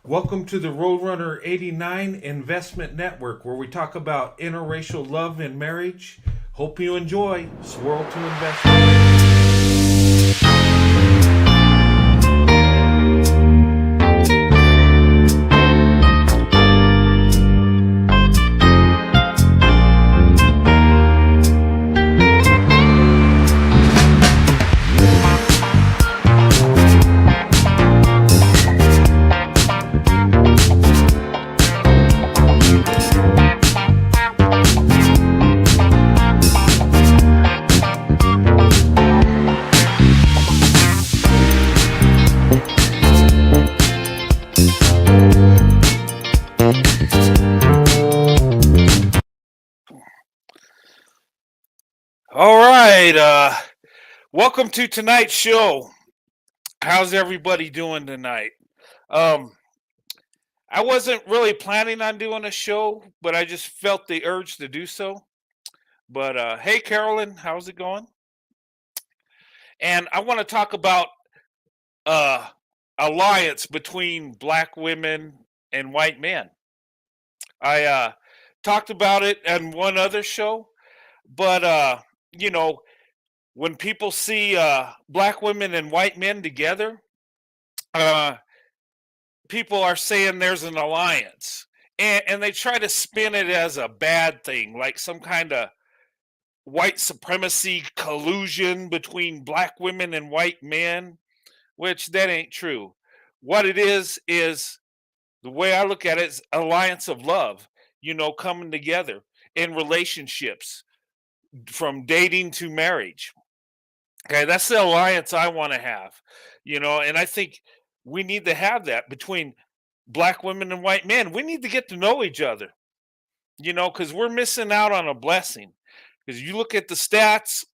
Welcome to the Roadrunner 89 Investment Network, where we talk about interracial love and marriage. Hope you enjoy. Swirl to Investment. All right. Welcome to tonight's show. How's everybody doing tonight? Um, I wasn't really planning on doing a show, but I just felt the urge to do so. But hey, Carolyn, how's it going? And I want to talk about uh, alliance between black women and white men. I talked about it on one other show, but you know, when people see black women and white men together, uh, people are saying there's an alliance, and they try to spin it as a bad thing, like some kind of white supremacy collusion between black women and white men, which that ain't true. What it is the way I look at it is alliance of love, coming together in relationships from dating to marriage. Okay, that's the alliance I want to have, and I think we need to have that between black women and white men. We need to get to know each other, because we're missing out on a blessing. Because you look at the stats,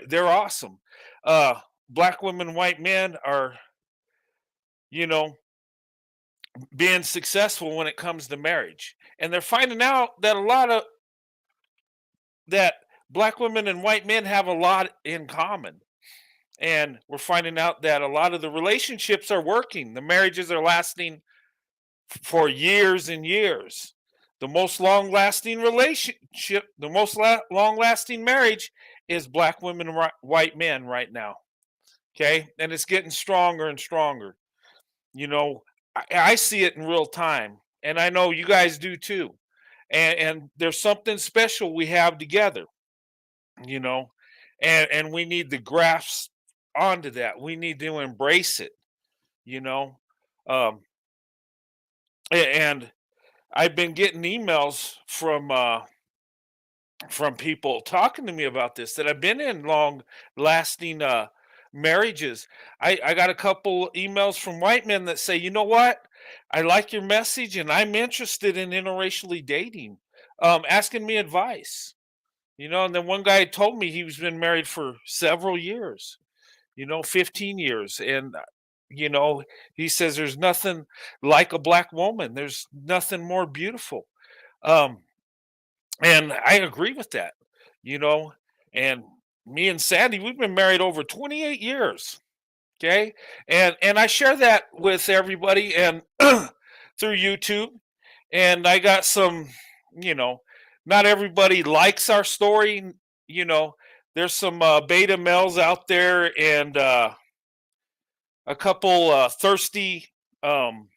they're awesome. Uh, Black women, white men are, you know, being successful when it comes to marriage, and they're finding out that a lot of that black women and white men have a lot in common. And we're finding out that a lot of the relationships are working. The marriages are lasting for years and years. The most long lasting relationship, the most long lasting marriage is black women and white men right now. Okay. And it's getting stronger and stronger. You know, I see it in real time. And I know you guys do too. And there's something special we have together, you know, and we need to grasp onto that. We need to embrace it, you know. Um, and I've been getting emails from people talking to me about this that have been in long lasting marriages. I got a couple emails from white men that say, you know what? I like your message and I'm interested in interracially dating, asking me advice. And then one guy told me he was been married for several years, 15 years. And, he says there's nothing like a black woman. There's nothing more beautiful. Um, and I agree with that, you know. And me and Sandy, we've been married over 28 years. Okay. And I share that with everybody and through YouTube. And I got some, you know, not everybody likes our story. You know, there's some beta males out there and a couple thirsty um,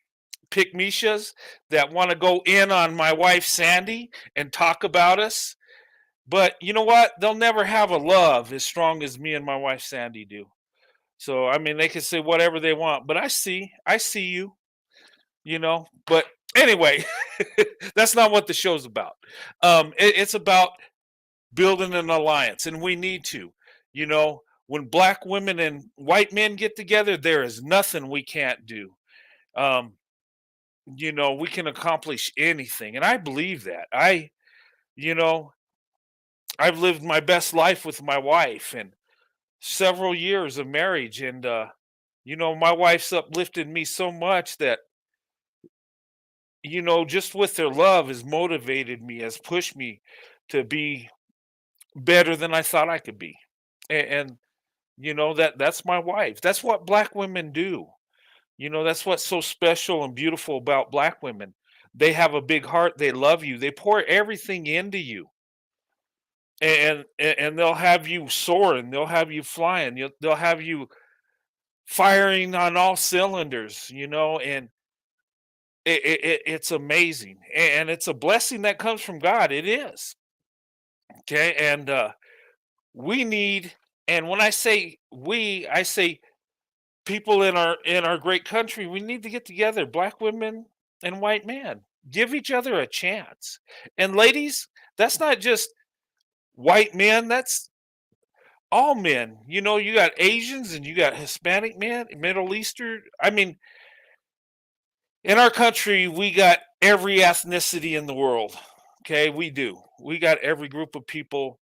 pick Mishas that want to go in on my wife Sandy and talk about us. But you know what? They'll never have a love as strong as me and my wife Sandy do. So I mean, they can say whatever they want, but I see you, But anyway, that's not what the show's about. It's about building an alliance, and we need to. When black women and white men get together, there is nothing we can't do. Um, we can accomplish anything, and I believe that. You know, I've lived my best life with my wife and several years of marriage, and my wife's uplifted me so much that just with their love has motivated me, has pushed me to be better than I thought I could be. And that's my wife. That's what black women do. That's what's so special and beautiful about black women. They have a big heart. They love you. They pour everything into you. And they'll have you soaring. They'll have you flying. They'll have you firing on all cylinders, and it's amazing. And it's a blessing that comes from God. It is. Okay. And we need, and when I say we, I say people in our great country, we need to get together, black women and white men. Give each other a chance. And ladies, that's not just white men, that's all men. You got Asians and you got Hispanic men, Middle Eastern. I mean, in our country, we got every ethnicity in the world. Okay, we do. We got every group of people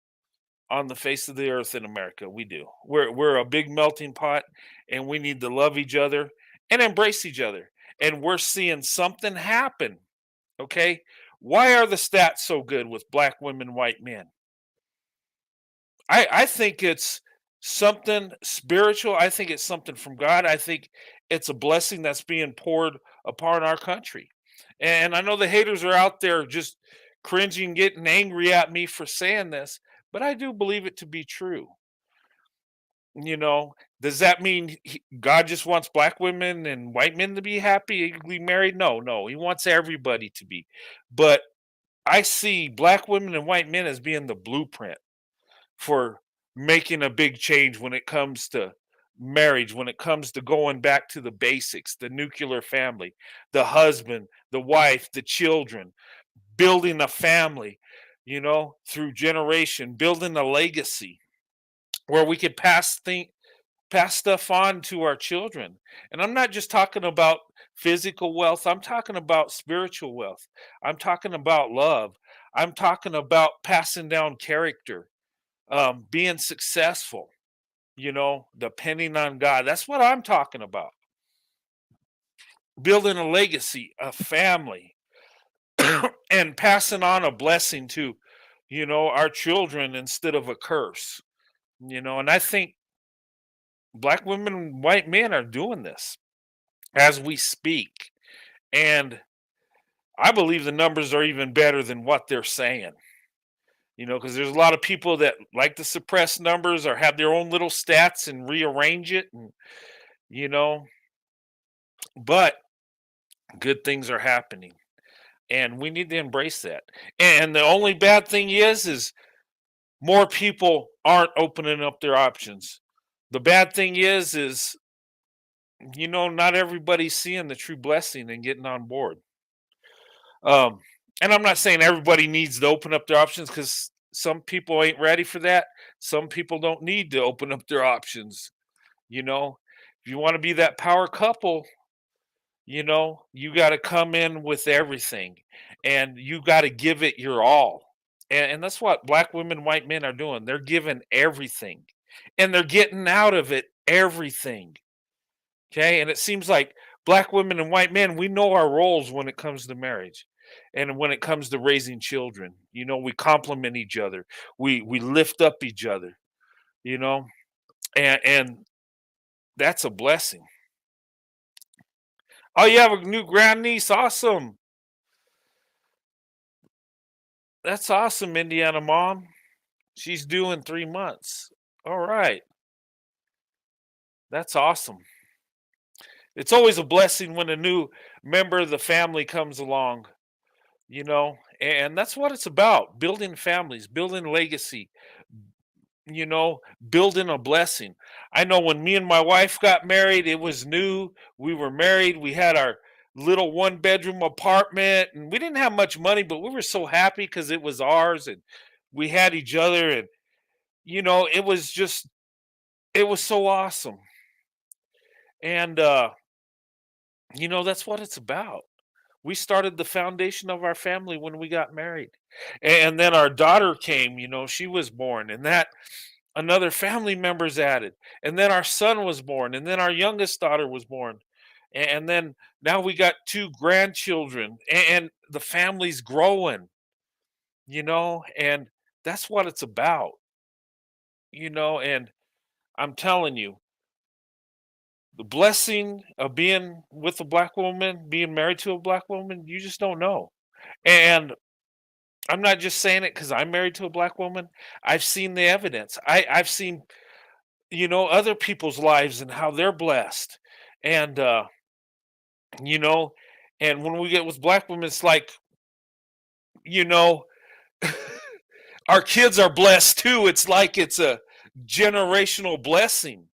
on the face of the earth in America. We do. We're a big melting pot, and we need to love each other and embrace each other. And we're seeing something happen. Okay, why are the stats so good with black women, white men? I think it's something spiritual. I think it's something from God. I think it's a blessing that's being poured upon our country. And I know the haters are out there just cringing, getting angry at me for saying this, but I do believe it to be true. Does that mean God just wants black women and white men to be happy, equally married? No, no, He wants everybody to be. But I see black women and white men as being the blueprint for making a big change when it comes to marriage, when it comes to going back to the basics, the nuclear family, the husband, the wife, the children, building a family, through generation, building a legacy where we could pass stuff on to our children. And I'm not just talking about physical wealth, I'm talking about spiritual wealth. I'm talking about love. I'm talking about passing down character, being successful, depending on God. That's what I'm talking about. Building a legacy, a family, and passing on a blessing to, our children instead of a curse. And I think black women and white men are doing this as we speak. And I believe the numbers are even better than what they're saying. Because there's a lot of people that like to suppress numbers or have their own little stats and rearrange it, and you know, but good things are happening, and we need to embrace that. And the only bad thing is more people aren't opening up their options. The bad thing is not everybody's seeing the true blessing and getting on board. Um, and I'm not saying everybody needs to open up their options because some people ain't ready for that. Some people don't need to open up their options. You know, if you want to be that power couple, you got to come in with everything and you got to give it your all. And that's what black women, white men are doing. They're giving everything and they're getting out of it everything. Okay. And it seems like black women and white men, we know our roles when it comes to marriage and when it comes to raising children. We complement each other, we lift up each other, you know, and that's a blessing. Oh, you have a new grandniece. Awesome. That's awesome, Indiana mom. She's due in 3 months. All right. That's awesome. It's always a blessing when a new member of the family comes along, and that's what it's about, building families, building legacy, you know, building a blessing. I know when me and my wife got married, it was new. We were married. We had our little one bedroom apartment and we didn't have much money, but we were so happy because it was ours and we had each other. And, it was so awesome. And, that's what it's about. We started the foundation of our family when we got married. And then our daughter came, she was born. And that another family member's added, and then our son was born, and then our youngest daughter was born, and then now we got two grandchildren, and the family's growing, and that's what it's about, and I'm telling you, The blessing of being with a black woman, being married to a black woman, you just don't know. And I'm not just saying it because I'm married to a black woman. I've seen the evidence. I've seen, other people's lives and how they're blessed. And you know, and when we get with black women, it's like, you know, our kids are blessed too. It's like it's a generational blessing.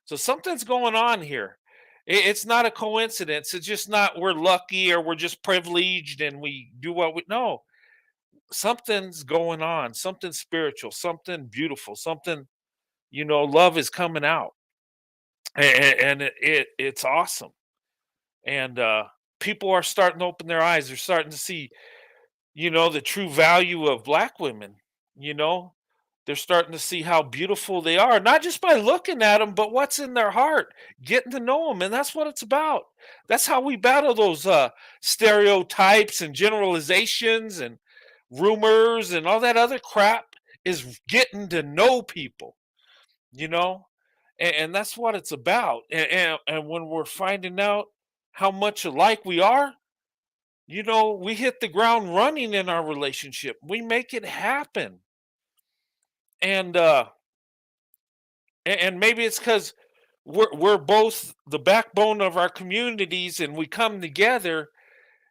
So something's going on here. It's not a coincidence. It's just not we're lucky or we're just privileged and we do what we no. Something's going on. Something spiritual. Something beautiful. Something love is coming out, and it's awesome. And people are starting to open their eyes. They're starting to see the true value of black women. You know, they're starting to see how beautiful they are, not just by looking at them, but what's in their heart, getting to know them. And that's what it's about. That's how we battle those stereotypes and generalizations and rumors and all that other crap is getting to know people, you know? And that's what it's about. And when we're finding out how much alike we are, we hit the ground running in our relationship. We make it happen. And and maybe it's because we're both the backbone of our communities and we come together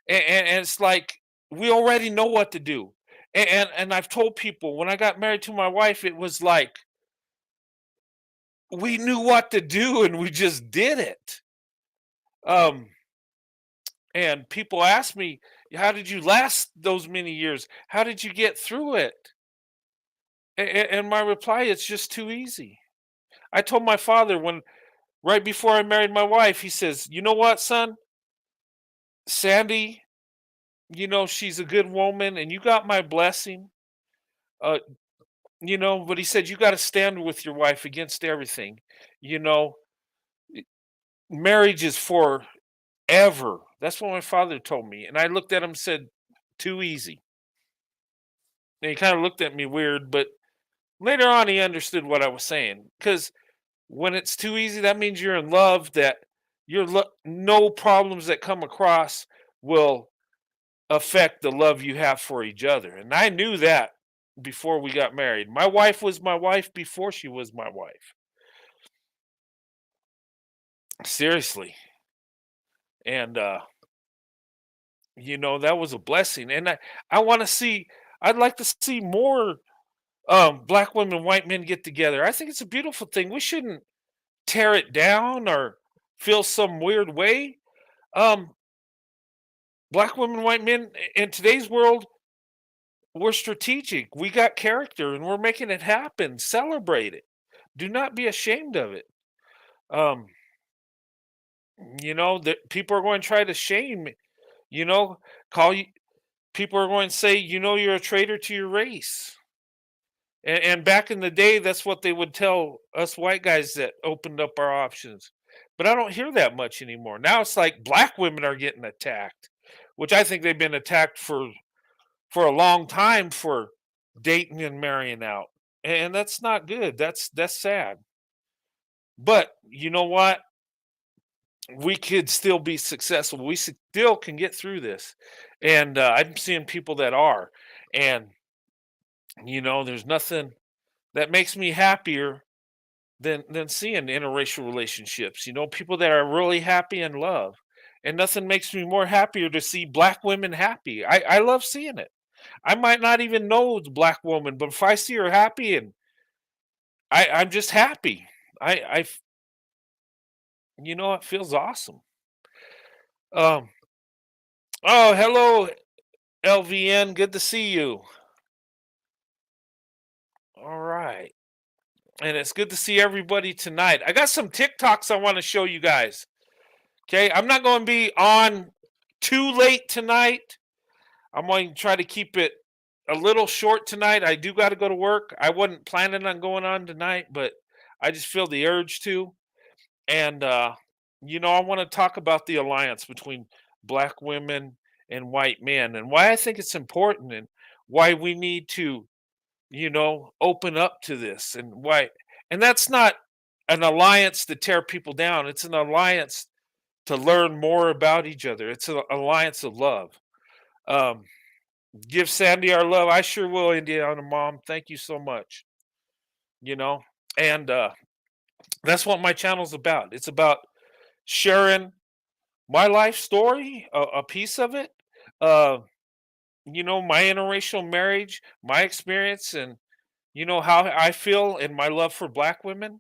and it's like we already know what to do. And I've told people when I got married to my wife, it was like we knew what to do and we just did it. Um, and people ask me, how did you last those many years? How did you get through it? And my reply, it's just too easy. I told my father when right before I married my wife, he says, "You know what, son? Sandy, she's a good woman and you got my blessing." Uh, but he said, "You got to stand with your wife against everything." You know, marriage is forever. That's what my father told me. And I looked at him and said, "Too easy." And he kind of looked at me weird, but later on he understood what I was saying. Because when it's too easy, that means you're in love, that no problems that come across will affect the love you have for each other. And I knew that before we got married. My wife was my wife before she was my wife. Seriously. And that was a blessing. And I want to see I'd like to see more black women, white men get together. I think it's a beautiful thing. We shouldn't tear it down or feel some weird way. Um Black women, white men in today's world, we're strategic. We got character and we're making it happen. Celebrate it. Do not be ashamed of it. Um, that people are going to try to shame, you know, call you people are going to say, you're a traitor to your race. And back in the day, that's what they would tell us white guys that opened up our options. But I don't hear that much anymore. Now it's like black women are getting attacked, which I think they've been attacked for a long time for dating and marrying out. And that's not good. That's sad. But you know what? We could still be successful. We still can get through this. And I'm seeing people that are. And there's nothing that makes me happier than seeing interracial relationships. People that are really happy in love. And nothing makes me more happier to see black women happy. I love seeing it. I might not even know the black woman, but if I see her happy and I'm just happy. I it feels awesome. Um oh, hello LVN, good to see you. All right. And it's good to see everybody tonight. I got some TikToks I want to show you guys. Okay, I'm not going to be on too late tonight. I'm going to try to keep it a little short tonight. I do got to go to work. I wasn't planning on going on tonight, but I just feel the urge to. And I want to talk about the alliance between black women and white men and why I think it's important and why we need to, open up to this and why. And that's not an alliance to tear people down. It's an alliance to learn more about each other. It's an alliance of love. Um, give Sandy our love. I sure will, Indiana mom. Thank you so much. You know, and that's what my channel's about. It's about sharing my life story, a piece of it. Uh, my interracial marriage, my experience, and how I feel and my love for black women,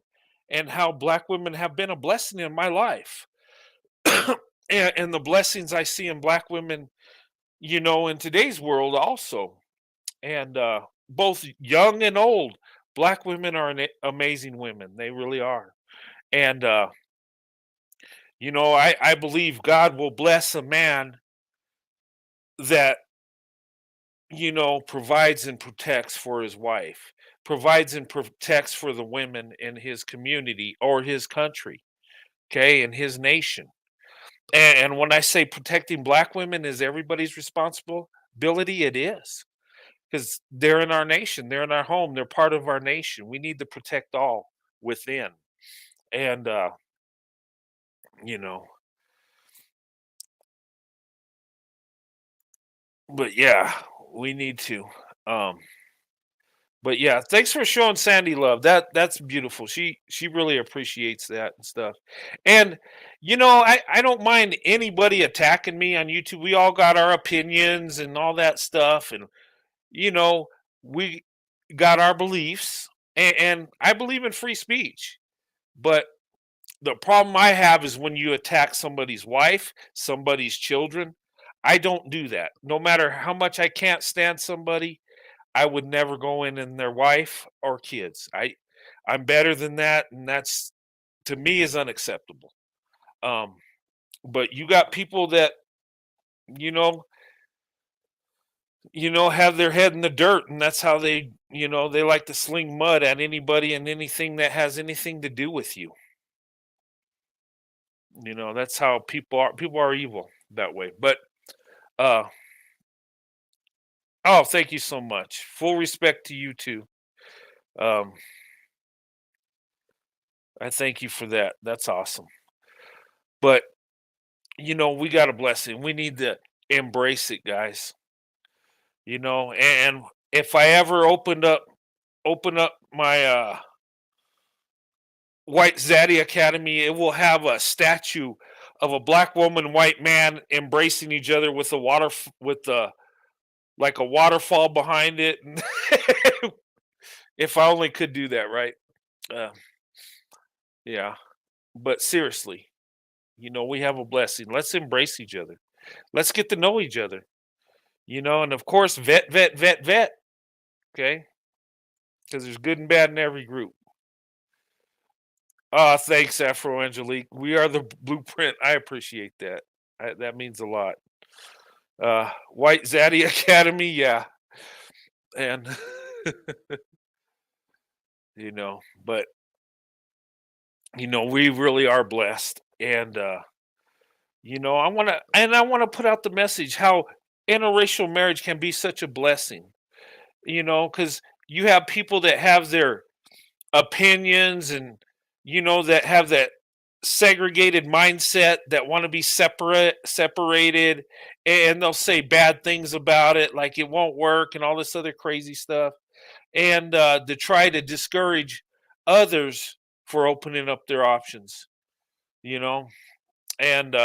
and how black women have been a blessing in my life, and the blessings I see in black women, in today's world also, and both young and old, black women are amazing women. They really are, and I believe God will bless a man that provides and protects for his wife, provides and protects for the women in his community or his country, okay, in his nation. And when I say protecting black women is everybody's responsibility, it is, because they're in our nation, they're in our home, they're part of our nation. We need to protect all within. And you know, but yeah, we need to. Um But yeah, thanks for showing Sandy love. That's beautiful. She really appreciates that and stuff. And I don't mind anybody attacking me on YouTube. We all got our opinions and all that stuff, and you know we got our beliefs, and I believe in free speech. But the problem I have is when you attack somebody's wife, somebody's children. I don't do that. No matter how much I can't stand somebody, I would never go in their wife or kids. I'm better than that, and that's, to me, is unacceptable. Um, but you got people that you know have their head in the dirt, and that's how they like to sling mud at anybody and anything that has anything to do with you. That's how people are. People are evil that way. But uh, oh, thank you so much. Full respect to you too. Um, I thank you for that. That's awesome. But we got a blessing. We need to embrace it, guys. And if I ever open up my White Zaddy Academy, it will have a statue of a black woman, white man embracing each other with with the like a waterfall behind it. If I only could do that, right? Uh, yeah. But seriously, we have a blessing. Let's embrace each other. Let's get to know each other. And of course, vet. Okay, because there's good and bad in every group. Thanks, Afro Angelique. We are the blueprint. I appreciate that. That means a lot. White Zaddy Academy, yeah, and but we really are blessed, and I want to put out the message how interracial marriage can be such a blessing. Because you have people that have their opinions, and that have that segregated mindset, that want to be separated, and they'll say bad things about it, like it won't work and all this other crazy stuff, and to try to discourage others for opening up their options, you know and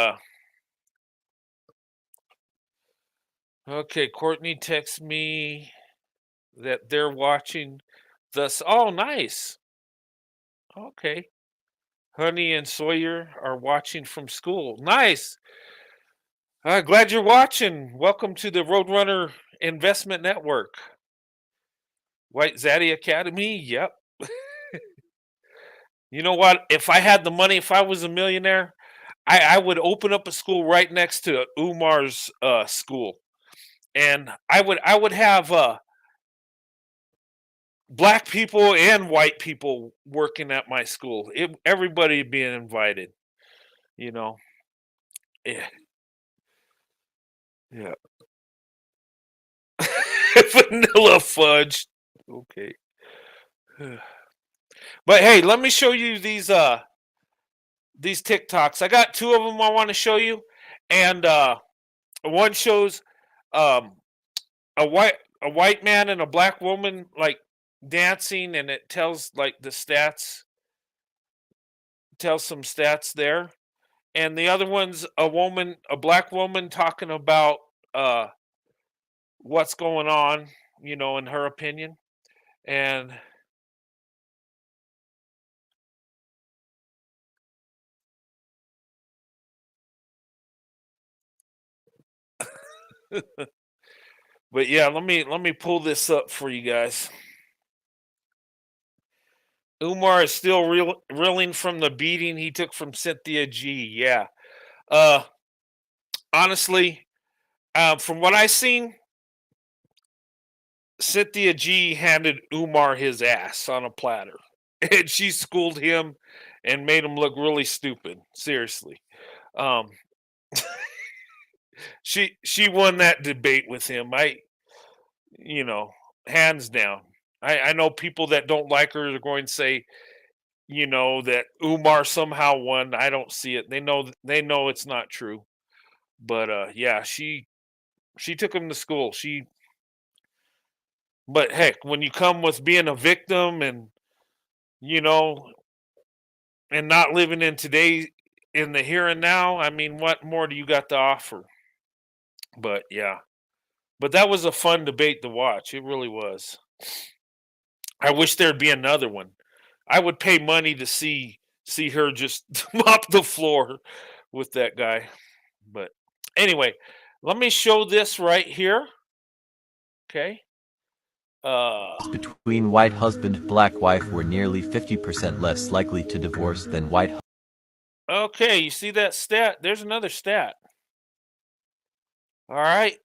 okay, Courtney texts me that they're watching this. Oh, nice. Okay. Honey and Sawyer are watching from school. Nice. Glad you're watching. Welcome to the Roadrunner Investment Network. White Zaddy Academy. Yep. You know what? If I had the money, if I was a millionaire, I would open up a school right next to Umar's school, and I would have black people and white people working at my school. Everybody being invited. You know. Yeah. Yeah. Vanilla fudge. Okay. But hey, let me show you these TikToks. I got two of them I want to show you, and one shows um a white man and a black woman like dancing, and it tells like the stats, tells some stats there. And the other one's a black woman talking about uh what's going on, in her opinion. And but yeah, let me pull this up for you guys. Umar is still reeling from the beating he took from Cynthia G. Yeah. Uh, honestly, from what I seen, Cynthia G handed Umar his ass on a platter, and she schooled him and made him look really stupid. Seriously, um, she won that debate with him. You know, hands down. I know people that don't like her are going to say, that Umar somehow won. I don't see it. They know it's not true. But yeah, she took him to school. But heck, when you come with being a victim and you know and not living in the here and now, I mean, what more do you got to offer? But yeah, but that was a fun debate to watch. It really was. I wish there'd be another one. I would pay money to see her just mop the floor with that guy. But anyway, let me show this right here. Okay. Uh Between white husband black wife were nearly 50% less likely to divorce than white okay, you see that stat? There's another stat. All right.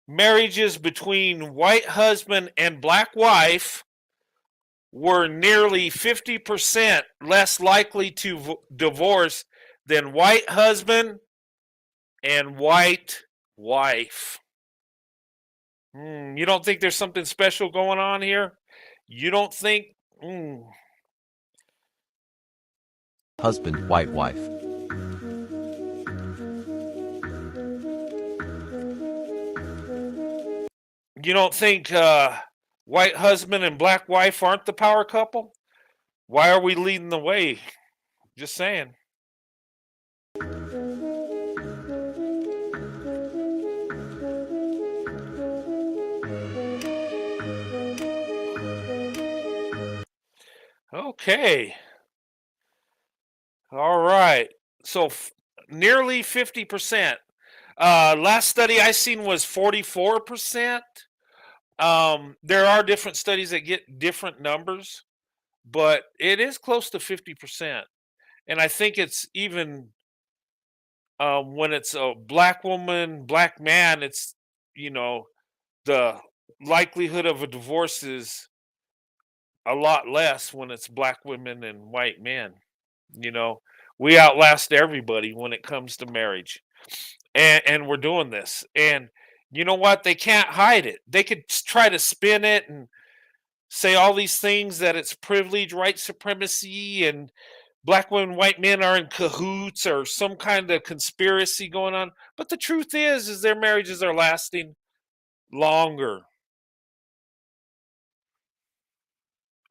Marriages between white husband and black wife were nearly 50% less likely to divorce than white husband and white wife. You don't think there's something special going on here? You don't think? husband white wife. You don't think white husband and black wife aren't the power couple? Why are we leading the way? Just saying. Okay. All right. So nearly 50%. Last study I seen was 44%. There are different studies that get different numbers, but it is close to 50%. And I think it's even when it's a black woman, black man, it's, you know, the likelihood of a divorce is a lot less when it's black women and white men. You know, we outlast everybody when it comes to marriage. And we're doing this. And you know what? They can't hide it. They could try to spin it and say all these things that it's privilege, white supremacy, and black women, white men are in cahoots or some kind of conspiracy going on. But the truth is their marriages are lasting longer.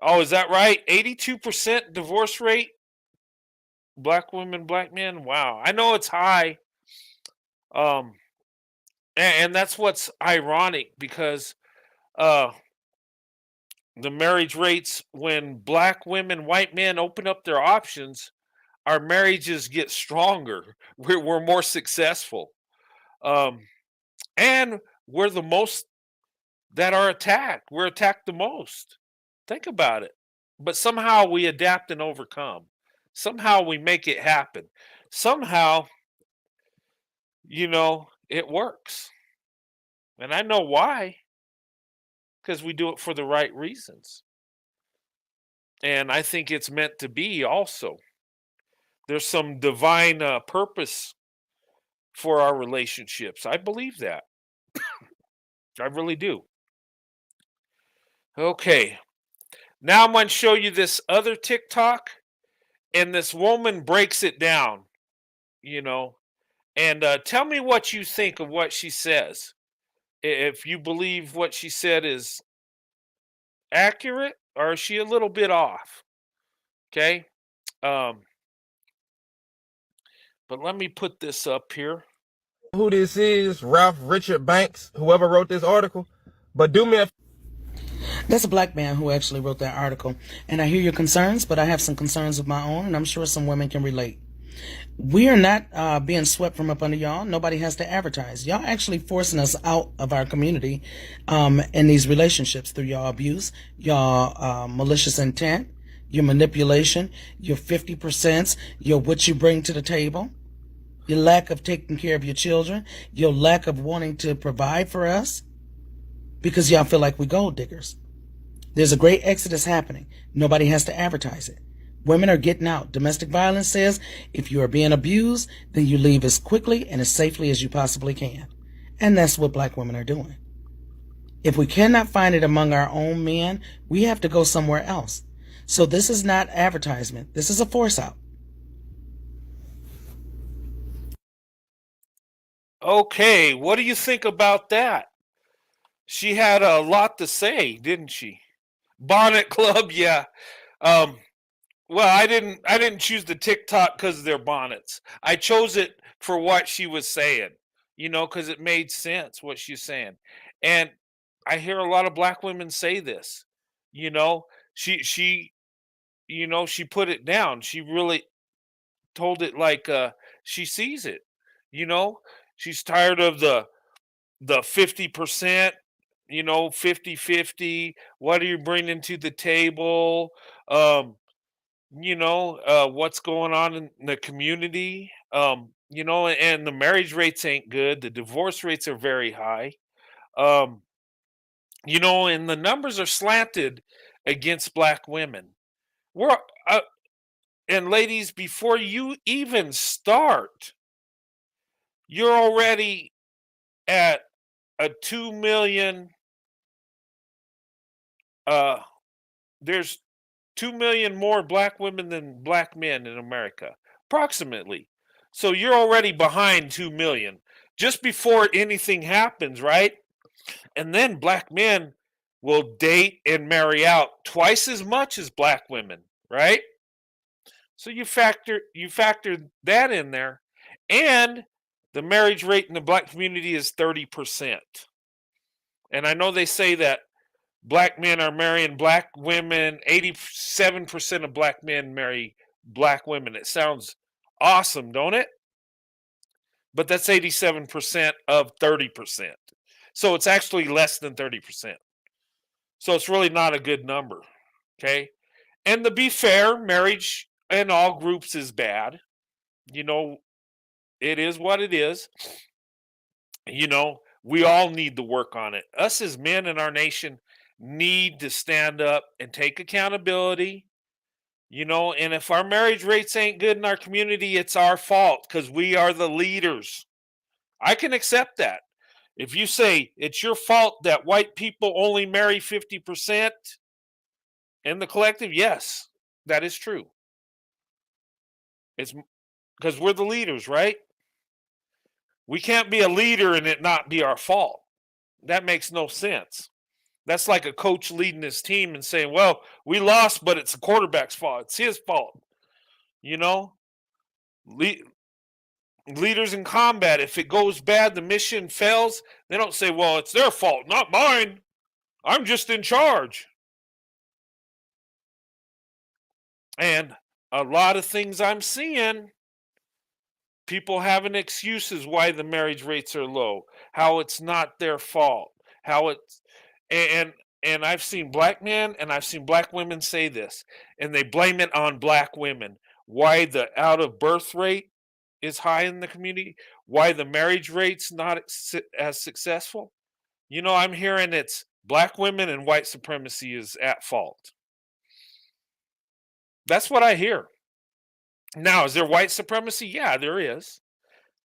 Oh, is that right? 82% divorce rate, black women, black men. Wow. I know it's high. Um, and that's what's ironic because uh the marriage rates when black women, white men open up their options, our marriages get stronger. We're more successful. Um, and we're the most that are attacked. We're attacked the most. Think about it. But somehow we adapt and overcome. Somehow we make it happen. Somehow, it works. And I know why, because we do it for the right reasons. And I think it's meant to be also. There's some divine purpose for our relationships. I believe that. I really do. Okay. Now I'm going to show you this other TikTok, and this woman breaks it down, you know, and tell me what you think of what she says. If you believe what she said is accurate, or is she a little bit off? Okay. Um, but let me put this up here. Who this is, Ralph Richard Banks, whoever wrote this article, but do me a That's a black man who actually wrote that article. And I hear your concerns, but I have some concerns of my own, and I'm sure some women can relate. We are not being swept from up under y'all. Nobody has to advertise. Y'all actually forcing us out of our community in these relationships through y'all abuse, y'all malicious intent, your manipulation, your 50%, your what you bring to the table, your lack of taking care of your children, your lack of wanting to provide for us because y'all feel like we gold diggers. There's a great exodus happening. Nobody has to advertise it. Women are getting out. Domestic violence says if you are being abused, then you leave as quickly and as safely as you possibly can. And that's what black women are doing. If we cannot find it among our own men, we have to go somewhere else. So this is not advertisement. This is a force out. Okay, what do you think about that? She had a lot to say, didn't she? Bonnet Club, yeah. Um, well, I didn't choose the TikTok because of their bonnets. I chose it for what she was saying, because it made sense what she's saying. And I hear a lot of black women say this. You know, she she put it down. She really told it like she sees it. You know, she's tired of the 50%, 50-50. What are you bringing to the table? Um, what's going on in the community. And the marriage rates ain't good. The divorce rates are very high. Um, and the numbers are slanted against black women. We're and ladies, before you even start, you're already at a 2 million. There's 2 million more black women than black men in America, approximately. So you're already behind 2 million just before anything happens, right? And then black men will date and marry out twice as much as black women, right? So you factor that in there, and the marriage rate in the black community is 30%. And I know they say that black men are marrying black women. 87% of black men marry black women. It sounds awesome, don't it? But that's 87% of 30%. So it's actually less than 30%. So it's really not a good number. Okay. And to be fair, marriage in all groups is bad. You know, it is what it is. We all need to work on it. Us as men in our nation need to stand up and take accountability. And if our marriage rates ain't good in our community, it's our fault because we are the leaders. I can accept that. If you say it's your fault that white people only marry 50% in the collective, yes, that is true. It's because we're the leaders, right? We can't be a leader and it not be our fault. That makes no sense. That's like a coach leading his team and saying, well, we lost, but it's the quarterback's fault. It's his fault. You know, leaders in combat, if it goes bad, the mission fails, they don't say, well, it's their fault, not mine. I'm just in charge. And a lot of things I'm seeing, people having excuses why the marriage rates are low, how it's not their fault, how it's and and I've seen black men and I've seen black women say this, and they blame it on black women. Why the out of birth rate is high in the community, why the marriage rate's not as successful. I'm hearing it's black women and white supremacy is at fault. That's what I hear. Now, is there white supremacy? Yeah, there is.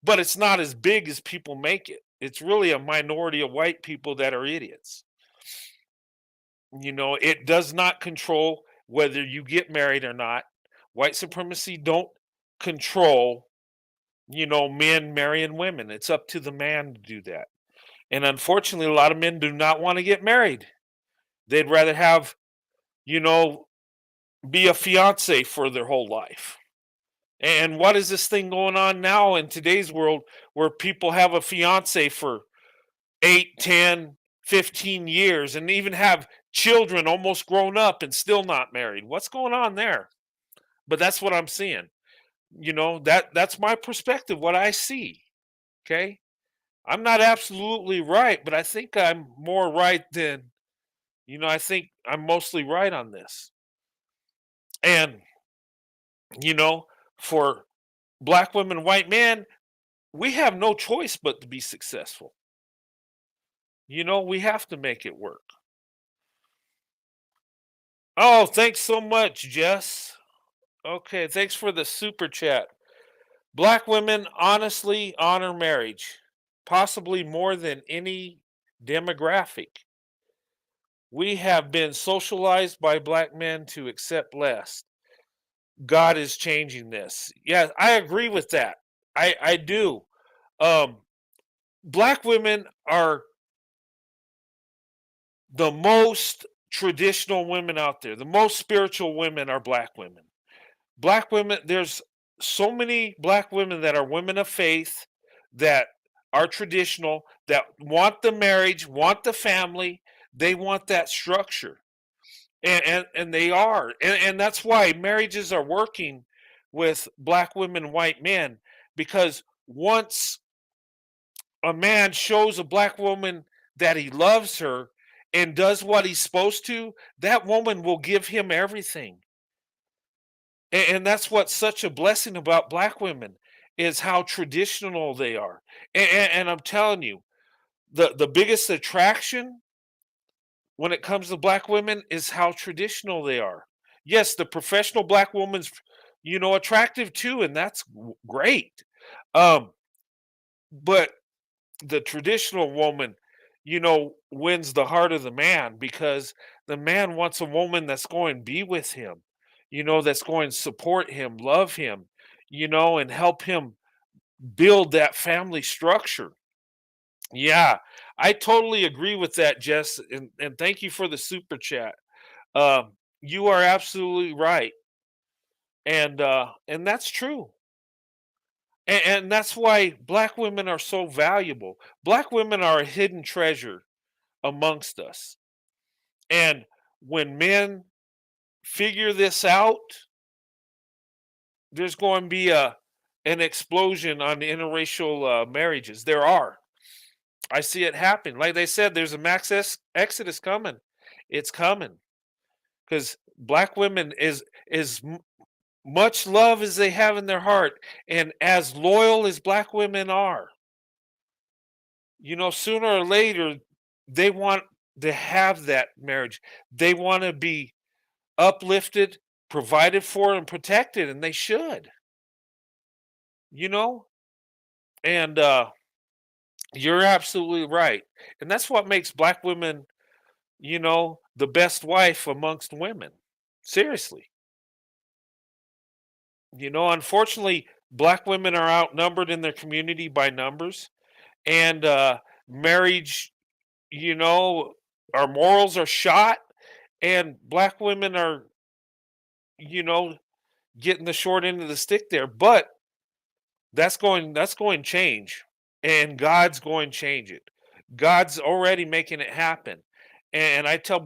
But it's not as big as people make it. It's really a minority of white people that are idiots. It does not control whether you get married or not. White supremacy don't control, men marrying women. It's up to the man to do that. And unfortunately, a lot of men do not want to get married. They'd rather have, you know, be a fiance for their whole life. And what is this thing going on now in today's world where people have a fiance for 8, 10, 15 years and even have children almost grown up and still not married? What's going on there? But that's what I'm seeing. That's my perspective, what I see. Okay? I'm not absolutely right, but I think I'm more right than, I think I'm mostly right on this. And, you know, for black women, white men, we have no choice but to be successful. We have to make it work. Oh, thanks so much, Jess. Okay, thanks for the super chat. Black women honestly honor marriage, possibly more than any demographic. We have been socialized by black men to accept less. God is changing this. Yeah, I agree with that. I do. Um, Black women are the most traditional women out there. The most spiritual women are black women. Black women, there's so many black women that are women of faith, that are traditional, that want the marriage, want the family, they want that structure. And they are. And that's why marriages are working with black women, white men, because once a man shows a black woman that he loves her and does what he's supposed to, that woman will give him everything. And that's what's such a blessing about black women, is how traditional they are. And I'm telling you, the biggest attraction when it comes to black women is how traditional they are. Yes, the professional black woman's, attractive too, and that's great. Um, but the traditional woman, wins the heart of the man, because the man wants a woman that's going to be with him, that's going to support him, love him, and help him build that family structure. Yeah, I totally agree with that, Jess, and thank you for the super chat. You are absolutely right, and that's true. And that's why black women are so valuable. Black women are a hidden treasure amongst us. And when men figure this out, there's going to be an explosion on the interracial marriages. There are. I see it happen. Like they said, there's a exodus coming. It's coming because black women is much love as they have in their heart, and as loyal as black women are, sooner or later, they want to have that marriage. They want to be uplifted, provided for, and protected, and they should, you know? And you're absolutely right. And that's what makes black women, the best wife amongst women. Seriously. Unfortunately, black women are outnumbered in their community by numbers. And marriage, you know, our morals are shot, and black women are, you know, getting the short end of the stick there. But that's going to change, and God's going to change it. God's already making it happen. And I tell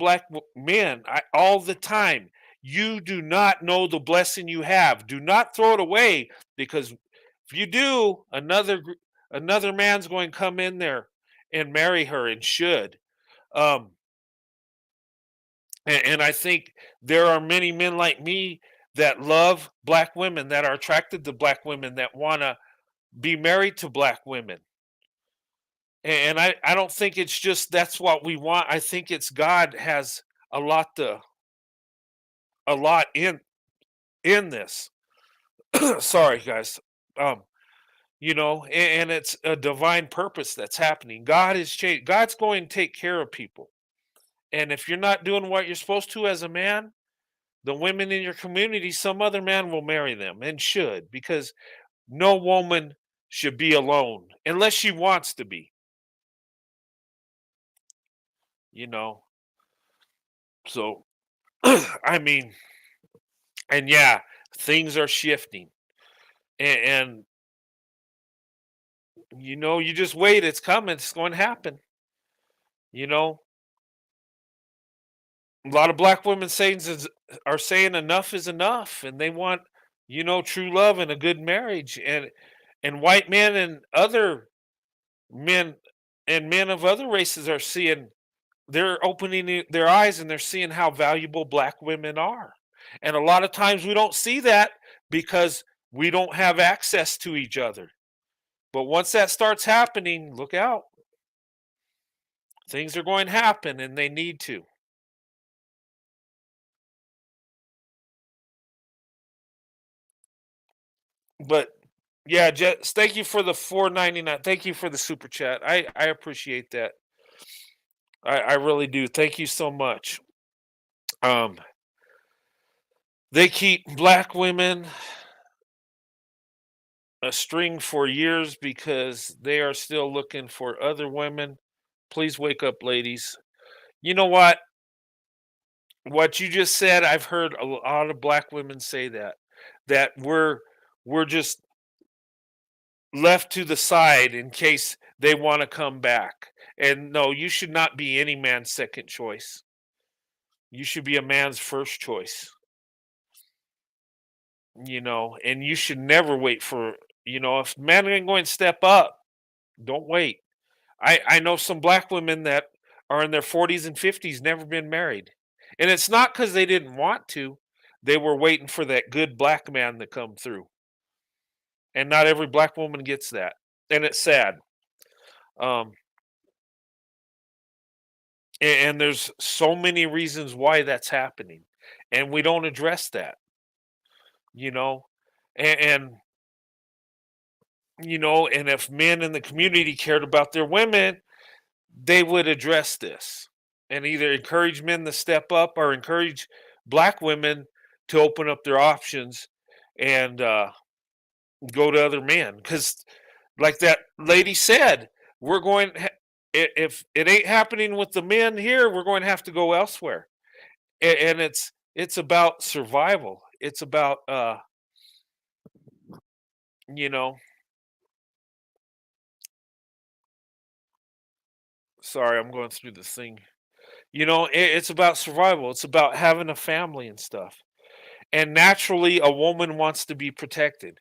men all the time, you do not know the blessing you have. Do not throw it away, because if you do, another man's going to come in there and marry her, and should. Um, and I think there are many men like me that love black women, that are attracted to black women, that want to be married to black women. And I don't think it's just that's what we want. I think it's God has a lot to a lot in this. Sorry, guys. Um, and it's a divine purpose that's happening. God is changed. God's going to take care of people. And if you're not doing what you're supposed to as a man, the women in your community, some other man will marry them and should, because no woman should be alone unless she wants to be, you know. So, I mean, and yeah, things are shifting. And you just wait, it's coming, it's going to happen. You know, a lot of black women are saying enough is enough, and they want, true love and a good marriage. And white men and other men and men of other races are seeing, they're opening their eyes, and they're seeing how valuable black women are. And a lot of times we don't see that because we don't have access to each other. But once that starts happening, look out. Things are going to happen, and they need to. But yeah, Jess, thank you for the 4.99. Thank you for the super chat. I appreciate that. I really do. Thank you so much. Um, they keep black women a string for years because they are still looking for other women. Please wake up, ladies. You know what? What you just said, I've heard a lot of black women say that we're just left to the side in case they want to come back. And no, you should not be any man's second choice. You should be a man's first choice. And you should never wait for, if men ain't going to step up, don't wait. I know some black women that are in their 40s and 50s, never been married. And it's not because they didn't want to. They were waiting for that good black man to come through. And not every black woman gets that. And it's sad. Um, and there's so many reasons why that's happening. And we don't address that, you know. And and if men in the community cared about their women, they would address this and either encourage men to step up or encourage black women to open up their options and go to other men. Because, like that lady said, we're going, if it ain't happening with the men here, we're going to have to go elsewhere. And it's about survival. It's about, you know, sorry, I'm going through this thing. It's about survival. It's about having a family and stuff. And naturally, a woman wants to be protected.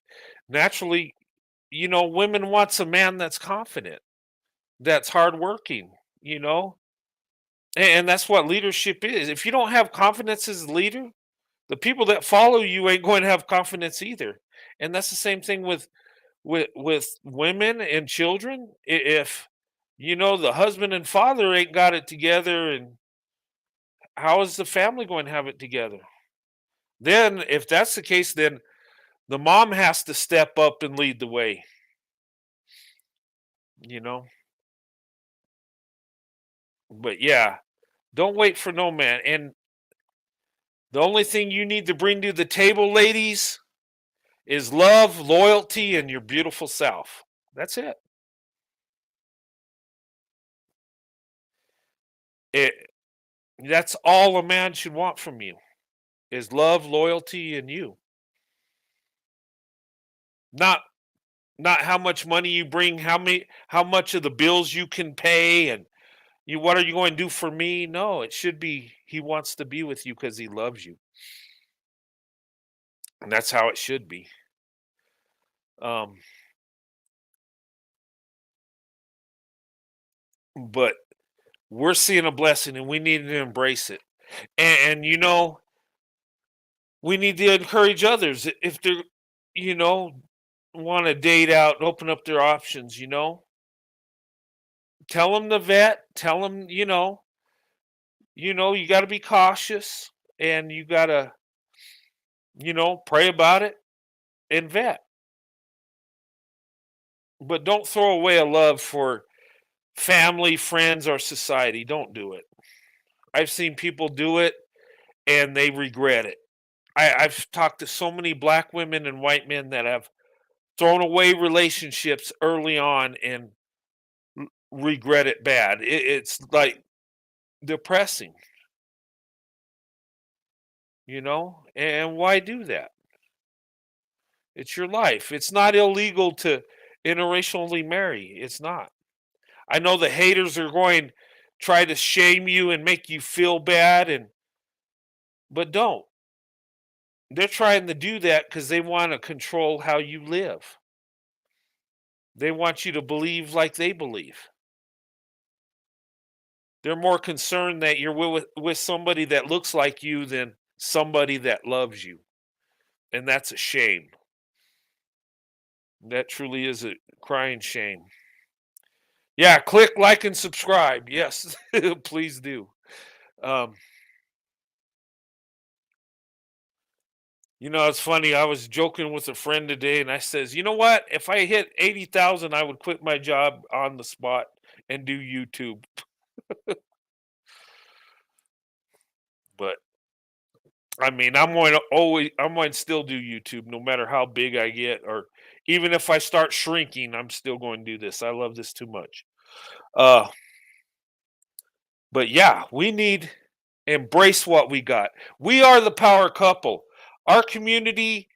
Naturally, women wants a man that's confident, that's hardworking, you know, and that's what leadership is. If you don't have confidence as a leader, the people that follow you ain't going to have confidence either. And that's the same thing with women and children. If the husband and father ain't got it together, and how is the family going to have it together? Then, if that's the case, then the mom has to step up and lead the way. You know, but yeah, don't wait for no man. And the only thing you need to bring to the table, ladies, is love, loyalty, and your beautiful self. That's it. It that's all a man should want from you is love, loyalty, and you. Not not how much money you bring, how much of the bills you can pay, and what are you going to do for me? No, it should be he wants to be with you because he loves you. And that's how it should be. Um, but we're seeing a blessing, and we need to embrace it. And we need to encourage others if they're, you know, want to date out, open up their options. Tell them to vet. Tell them, you got to be cautious, and you got to, pray about it and vet. But don't throw away a love for family, friends, or society. Don't do it. I've seen people do it and they regret it. I've talked to so many black women and white men that have thrown away relationships early on and regret it bad. It's like depressing, you know? And why do that? It's your life. It's not illegal to interracially marry. It's not. I know the haters are going to try to shame you and make you feel bad but don't. They're trying to do that cuz they want to control how you live. They want you to believe like they believe. They're more concerned that you're with somebody that looks like you than somebody that loves you. And that's a shame. That truly is a crying shame. Yeah, click like and subscribe. Yes, please do. Um, it's funny. I was joking with a friend today, and I says, you know what? If I hit 80,000, I would quit my job on the spot and do YouTube. But I mean, I'm going to still do YouTube, no matter how big I get, or even if I start shrinking, I'm still going to do this. I love this too much. Uh, but yeah, we need embrace what we got. We are the power couple. Our community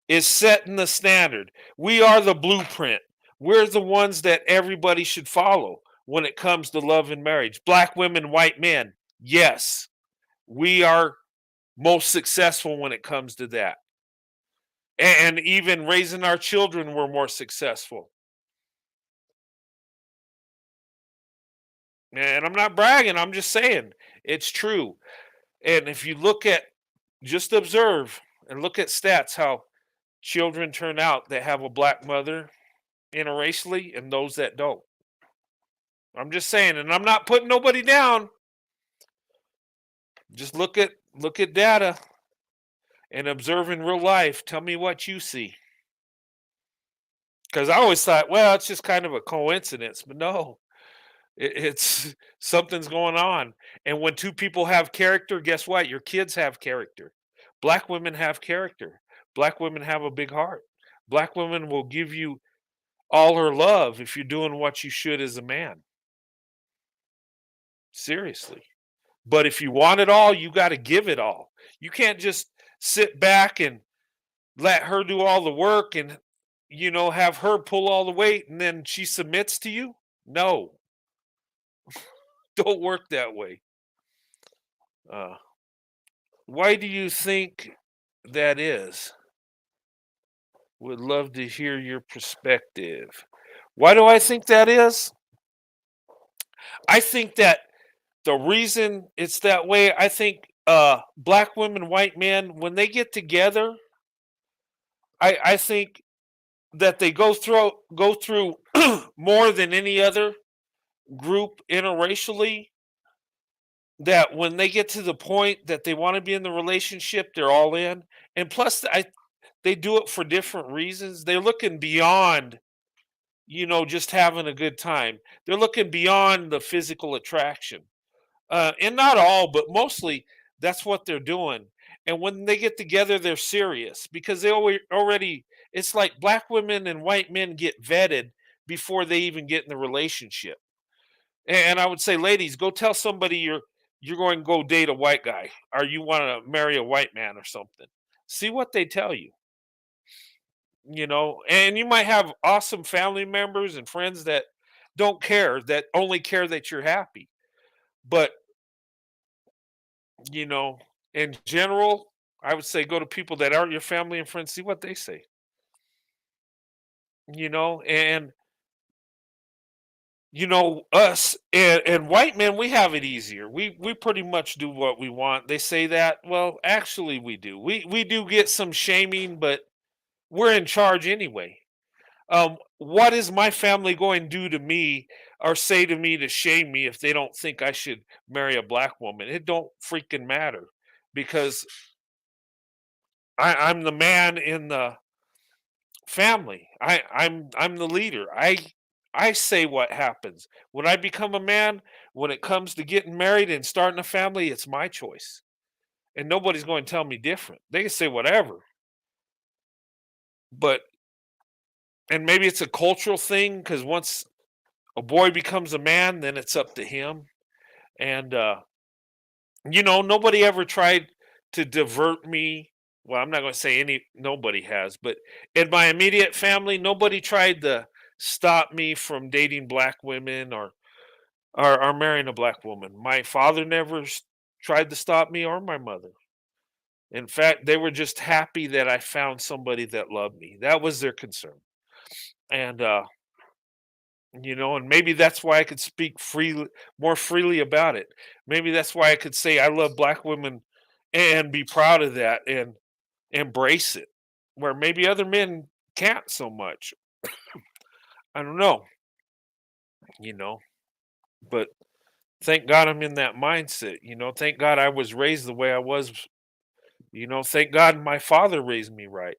is setting the standard. We are the blueprint. We're the ones that everybody should follow when it comes to love and marriage. Black women, white men. Yes, we are most successful when it comes to that. And even raising our children, we're more successful. And I'm not bragging, I'm just saying it's true. And if you just observe and look at stats, how children turn out that have a black mother interracially and those that don't. I'm just saying, and I'm not putting nobody down. Just look at data and observe in real life. Tell me what you see. Because I always thought, well, it's just kind of a coincidence, but no, it's something's going on. And when two people have character, guess what? Your kids have character. Black women have character. Black women have a big heart. Black women will give you all her love if you're doing what you should as a man. Seriously. But if you want it all, you got to give it all. You can't just sit back and let her do all the work and have her pull all the weight and then she submits to you. No, don't work that way. uh, why do you think that is? Would love to hear your perspective. Why do I think that is? I think that the reason it's that way, I think black women, white men, when they get together, I think that they go through more than any other group interracially, that when they get to the point that they want to be in the relationship, they're all in. And plus they do it for different reasons. They're looking beyond, just having a good time. They're looking beyond the physical attraction. And not all, but mostly that's what they're doing. And when they get together, they're serious because they already, it's like black women and white men get vetted before they even get in the relationship. And I would say, ladies, go tell somebody you're going to go date a white guy or you want to marry a white man or something. See what they tell you. And you might have awesome family members and friends that don't care, that only care that you're happy. But, you know, in general, I would say go to people that aren't your family and friends, see what they say. And us and white men, we have it easier. We pretty much do what we want. They say that. Well, actually we do. We do get some shaming, but we're in charge anyway. What is my family going to do to me or say to me to shame me if they don't think I should marry a black woman? It don't freaking matter because I'm the man in the family. I'm the leader. I say what happens. When I become a man, when it comes to getting married and starting a family, it's my choice. And nobody's going to tell me different. They can say whatever. But and maybe it's a cultural thing because once a boy becomes a man, then it's up to him. And nobody ever tried to divert me. Well, I'm not going to say nobody has, but in my immediate family, nobody tried to stop me from dating black women or marrying a black woman. My father never tried to stop me, or my mother. In fact, they were just happy that I found somebody that loved me. That was their concern. And and maybe that's why I could speak more freely about it. Maybe that's why I could say I love black women and be proud of that and embrace it, where maybe other men can't so much. I don't know, you know, but thank God I'm in that mindset. Thank God I was raised the way I was. Thank God my father raised me right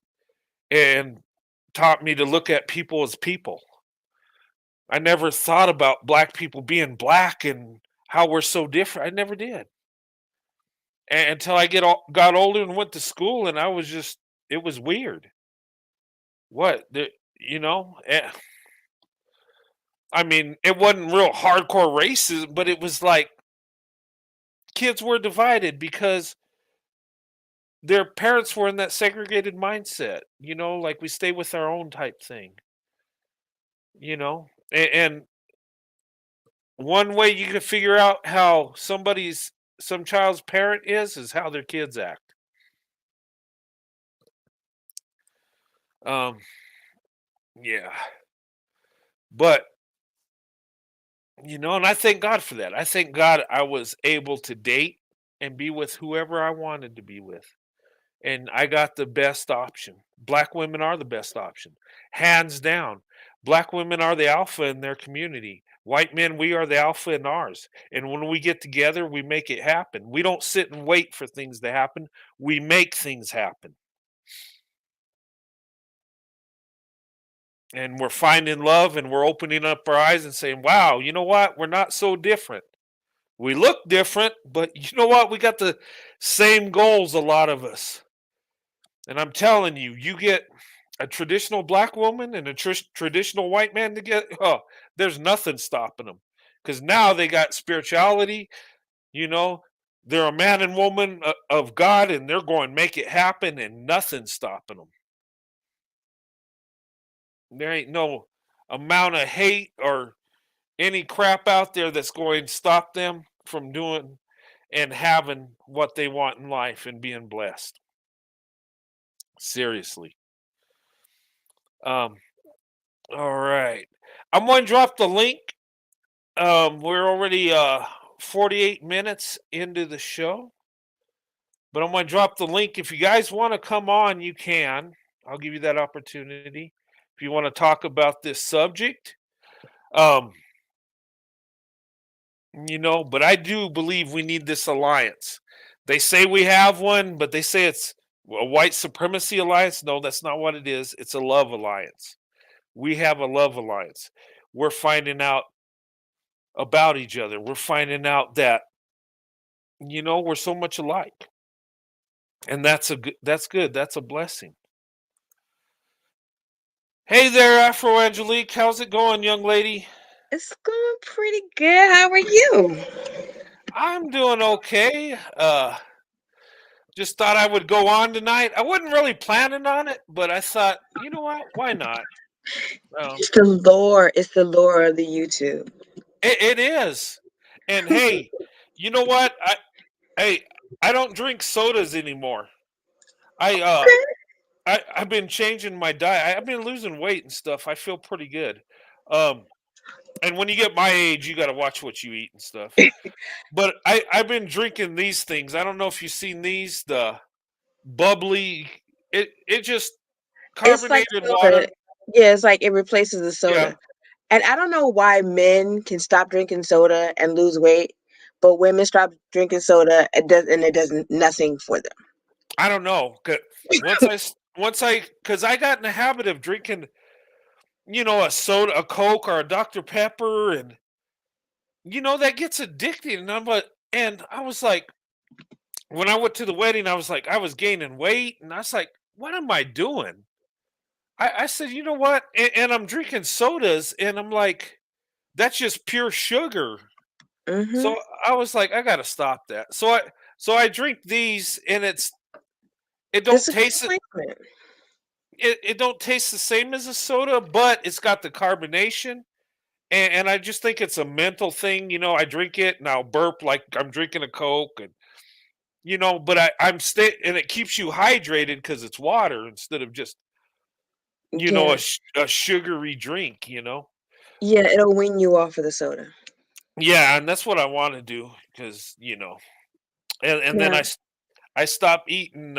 and taught me to look at people as people. I never thought about black people being black and how we're so different. I never did. Until I got older and went to school, and it was weird. What? I mean, it wasn't real hardcore racism, but it was like kids were divided because their parents were in that segregated mindset, like we stay with our own type thing, and one way you can figure out how some child's parent is how their kids act. Um, yeah, but and I thank God for that. I thank God I was able to date and be with whoever I wanted to be with. And I got the best option. Black women are the best option, hands down. Black women are the alpha in their community. White men, we are the alpha in ours. And when we get together, we make it happen. We don't sit and wait for things to happen. We make things happen. And we're finding love and we're opening up our eyes and saying, wow, you know what? We're not so different. We look different, but you know what? We got the same goals, a lot of us. And I'm telling you, you get a traditional black woman and a traditional white man together, oh, there's nothing stopping them. Because now they got spirituality, you know, they're a man and woman of God, and they're going to make it happen, and nothing's stopping them. There ain't no amount of hate or any crap out there that's going to stop them from doing and having what they want in life and being blessed. Seriously. Um, all right. I'm going to drop the link. We're already 48 minutes into the show, but I'm going to drop the link. If you guys want to come on, you can. I'll give you that opportunity. If you want to talk about this subject, um, but I do believe we need this alliance. They say we have one, but they say it's a white supremacy alliance. No, that's not what it is. It's a love alliance. We have a love alliance. We're finding out about each other. We're finding out that we're so much alike. And that's good. That's a blessing. Hey there, Afro Angelique. How's it going, young lady? It's going pretty good. How are you? I'm doing okay. Just thought I would go on tonight. I wasn't really planning on it, but I thought, you know what? Why not? It's the lore. It's the lore of the YouTube. It is. And hey, you know what? I don't drink sodas anymore. I've been changing my diet. I've been losing weight and stuff. I feel pretty good. And when you get my age, you got to watch what you eat and stuff. But I've been drinking these things. I don't know if you've seen these. The bubbly. It just It's like carbonated soda. water. Yeah, it's like it replaces the soda. Yeah. And I don't know why men can stop drinking soda and lose weight, but women stop drinking soda, it does nothing for them. I don't know. Because I got in the habit of drinking a soda, a Coke, or a Dr. Pepper, and that gets addicting. And I was like, when I went to the wedding, I was like, I was gaining weight, and I was like, what am I doing? I said, you know what? And I'm drinking sodas, and I'm like, that's just pure sugar. Mm-hmm. So I was like, I gotta stop that. So I drink these, and it don't It's a taste it. replacement. It don't taste the same as a soda, but it's got the carbonation, and I just think it's a mental thing. I drink it and I'll burp like I'm drinking a Coke, and but I'm and it keeps you hydrated because it's water instead of just Yeah. a sugary drink. Yeah, it'll wean you off of the soda. Yeah, and that's what I want to do because and then Yeah. I stop eating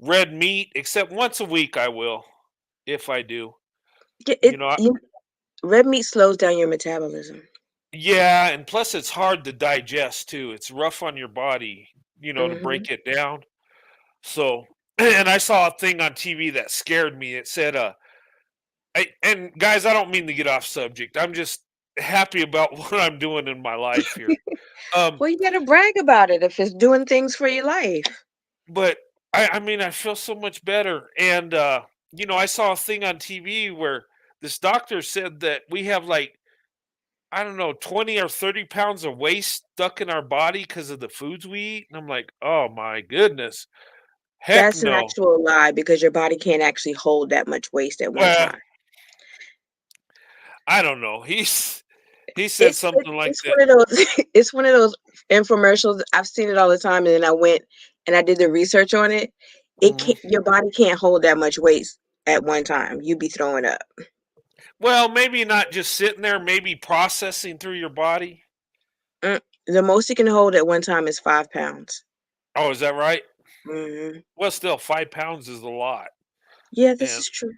red meat except once a week. I will if I do. Yeah, You know, I, red meat slows down your metabolism. yeah, and plus it's hard to digest too. It's rough on your body, to Mm-hmm. break it down. So, and I saw a thing on TV that scared me. It said, and guys, I don't mean to get off subject. I'm just happy about what I'm doing in my life here. Um, Well, you gotta brag about it if it's doing things for your life. but I mean, I feel so much better. And, I saw a thing on TV where this doctor said that we have like, I don't know, 20 or 30 pounds of waste stuck in our body because of the foods we eat. And I'm like, oh my goodness. Heck That's an no. actual lie because your body can't actually hold that much waste at one Well, time. I don't know. He said something like It's that. one of those it's one of those infomercials. I've seen it all the time, and then I went and I did the research on it. It Mhm. can't Your body can't hold that much waste at one time. You'd be throwing up. Well, maybe not just sitting there, maybe processing through your body. The most you can hold at one time is 5 pounds. Oh, is that right? Hmm. Well, still, 5 pounds is a lot. Yeah, this And is true.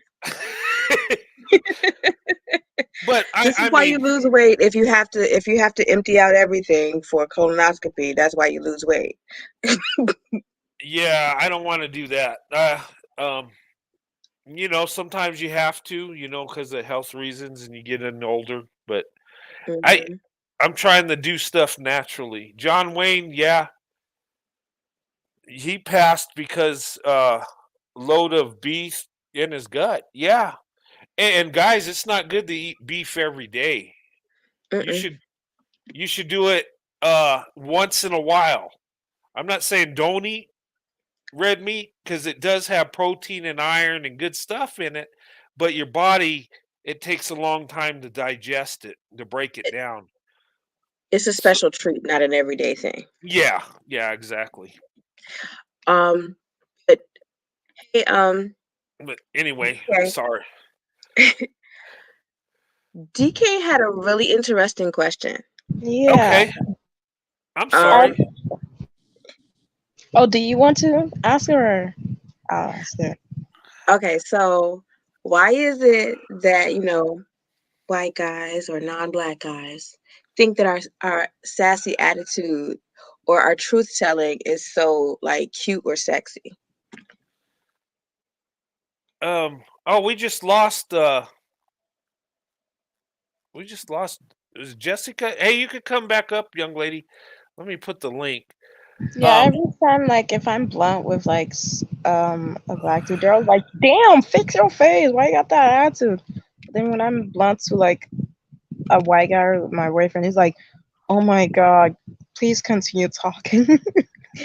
but I, This is I why you mean, lose weight if you have to empty out everything for a colonoscopy. That's why you lose weight. yeah, I don't want to do that. Um, sometimes you have to, because of health reasons, and you get in older. But I, Hmm. I'm trying to do stuff naturally. John Wayne, yeah, he passed because load of beef in his gut. Yeah, and guys, it's not good to eat beef every day. You Mm-mm. should you should do it once in a while. I'm not saying don't eat red meat because it does have protein and iron and good stuff in it, but your body, it takes a long time to digest it, to break it down. It's a So special treat, not an everyday thing. yeah, yeah, exactly. Um, but hey, But anyway, okay. sorry. DK had a really interesting question. Yeah. Okay, I'm Um, sorry. Um. Oh, do you want to ask her? I'll ask her. okay, so why is it that, white guys or non-black guys think that our sassy attitude or our truth telling is so like cute or sexy? Oh, we just lost is Jessica. Hey, you could come back up, young lady. Let me put the link. Yeah. Um, Every time, like, if I'm blunt with like a black dude, they're all like, "Damn, fix your face. Why you got that attitude?" But then when I'm blunt to like a white guy or my boyfriend, he's like, "Oh my god, please continue talking."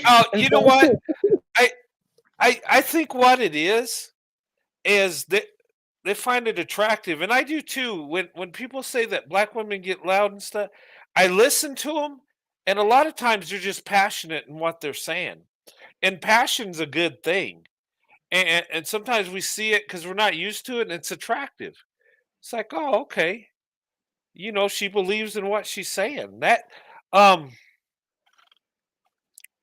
oh, And you know so, what? I I think what it is that they find it attractive, and I do too. When people say that black women get loud and stuff, I listen to them, and a lot of times they're just passionate in what they're saying, and passion's a good thing. And sometimes we see it because we're not used to it, and it's attractive. It's like, oh, okay, she believes in what she's saying. Um,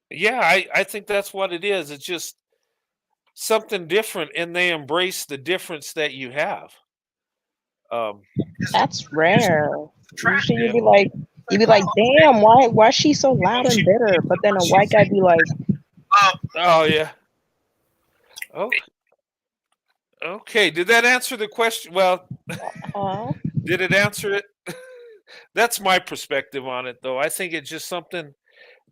yeah, I think that's what it is. It's just something different, and they embrace the difference that you have. Um, that's just rare. Usually attractive. you'd be like, "Damn, why is she so loud and bitter?" But then a white guy be like, Oh yeah. Oh, Okay, did that answer the question? Well, Uh, did it answer it? That's my perspective on it, though. I think it's just something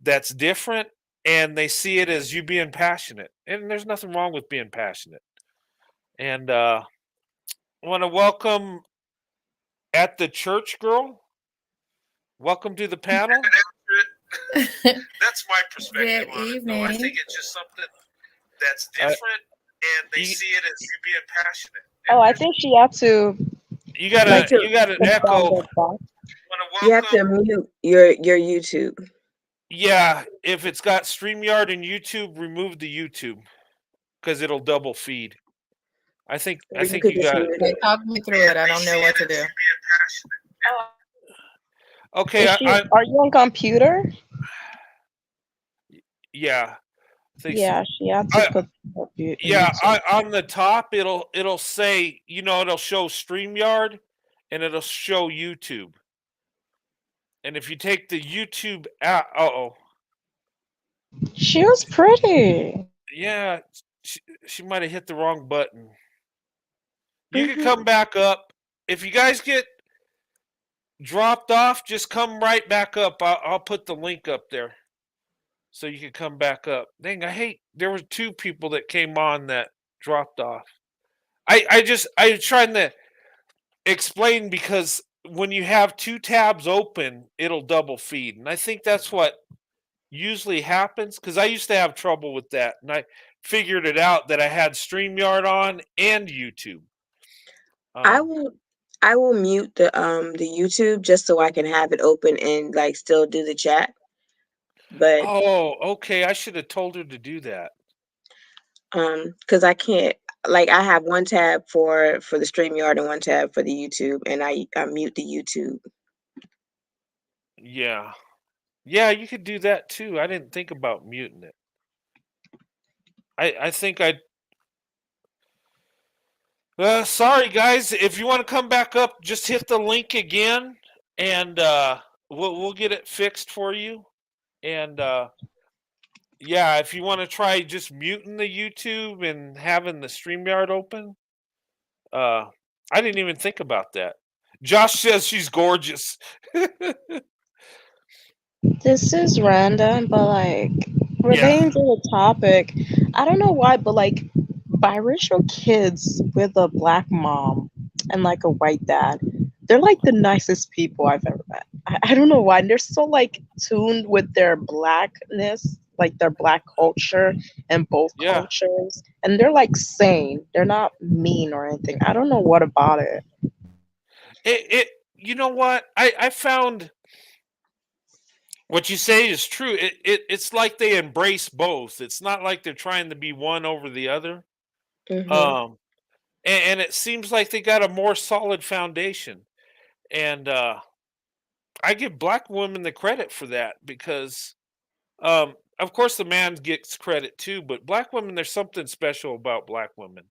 that's different, and they see it as you being passionate, and there's nothing wrong with being passionate. And I want to welcome at the church girl. Welcome to the panel. That's my perspective Good on it, though. I think evening. it's just something that's different, and they You, see it as you being passionate. oh, And I think she had to you Like gotta to you got an put down echo. the box. Want to you have to welcome. mute your YouTube. Yeah, if it's got StreamYard and YouTube, remove the YouTube because it'll double feed. I Or you think could you just got it. mute okay, it. talk me through it. I They don't see know what it to as do. you being passionate. Okay, Is she? Are you on computer? yeah, I think so. Yeah, she had to I put yeah, YouTube. on the top it'll say, it'll show StreamYard and it'll show YouTube. And if you take the YouTube out, oh, She was pretty. yeah, she might have hit the wrong button. You can Hmm. come back up. If you guys get dropped off, just come right back up. I'll put the link up there so you can come back up. Dang, I hate there were two people that came on that dropped off. I trying to explain because when you have two tabs open, it'll double feed, and I think that's what usually happens because I used to have trouble with that, and I figured it out that I had StreamYard on and YouTube. I Um, will I will mute the YouTube just so I can have it open and like still do the chat. But oh, okay. I should have told her to do that. because I can't, like, I have one tab for the StreamYard and one tab for the YouTube, and I mute the YouTube. Yeah. Yeah, you could do that too. I didn't think about muting it. I think I. Sorry, guys. If you want to come back up, just hit the link again, and we'll get it fixed for you. And yeah, if you want to try just muting the YouTube and having the StreamYard open, uh, I didn't even think about that. Josh says she's gorgeous. This is random, but like Yeah, relating to the topic, I don't know why, but like biracial kids with a black mom and like a white dad, they're like the nicest people I've ever met. I don't know why. They're so like tuned with their blackness, like their black culture and both yeah. cultures. And they're like sane. They're not mean or anything. I don't know what about it. It. You know what? I found what you say is true. It's like they embrace both. It's not like they're trying to be one over the other. Hmm. Um, and it seems like they got a more solid foundation. And I give black women the credit for that because, of course, the man gets credit too. But black women, there's something special about black women.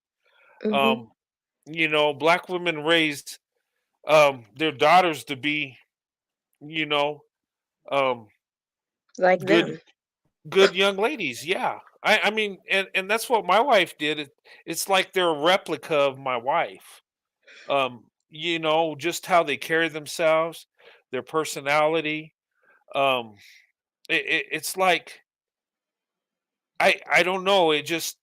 Hmm. Um, black women raised their daughters to be, you know, um, Like good them. good young ladies. Yeah. I mean, and that's what my wife did. It's like they're a replica of my wife. Just how they carry themselves, their personality. Um, it's like I don't know. It's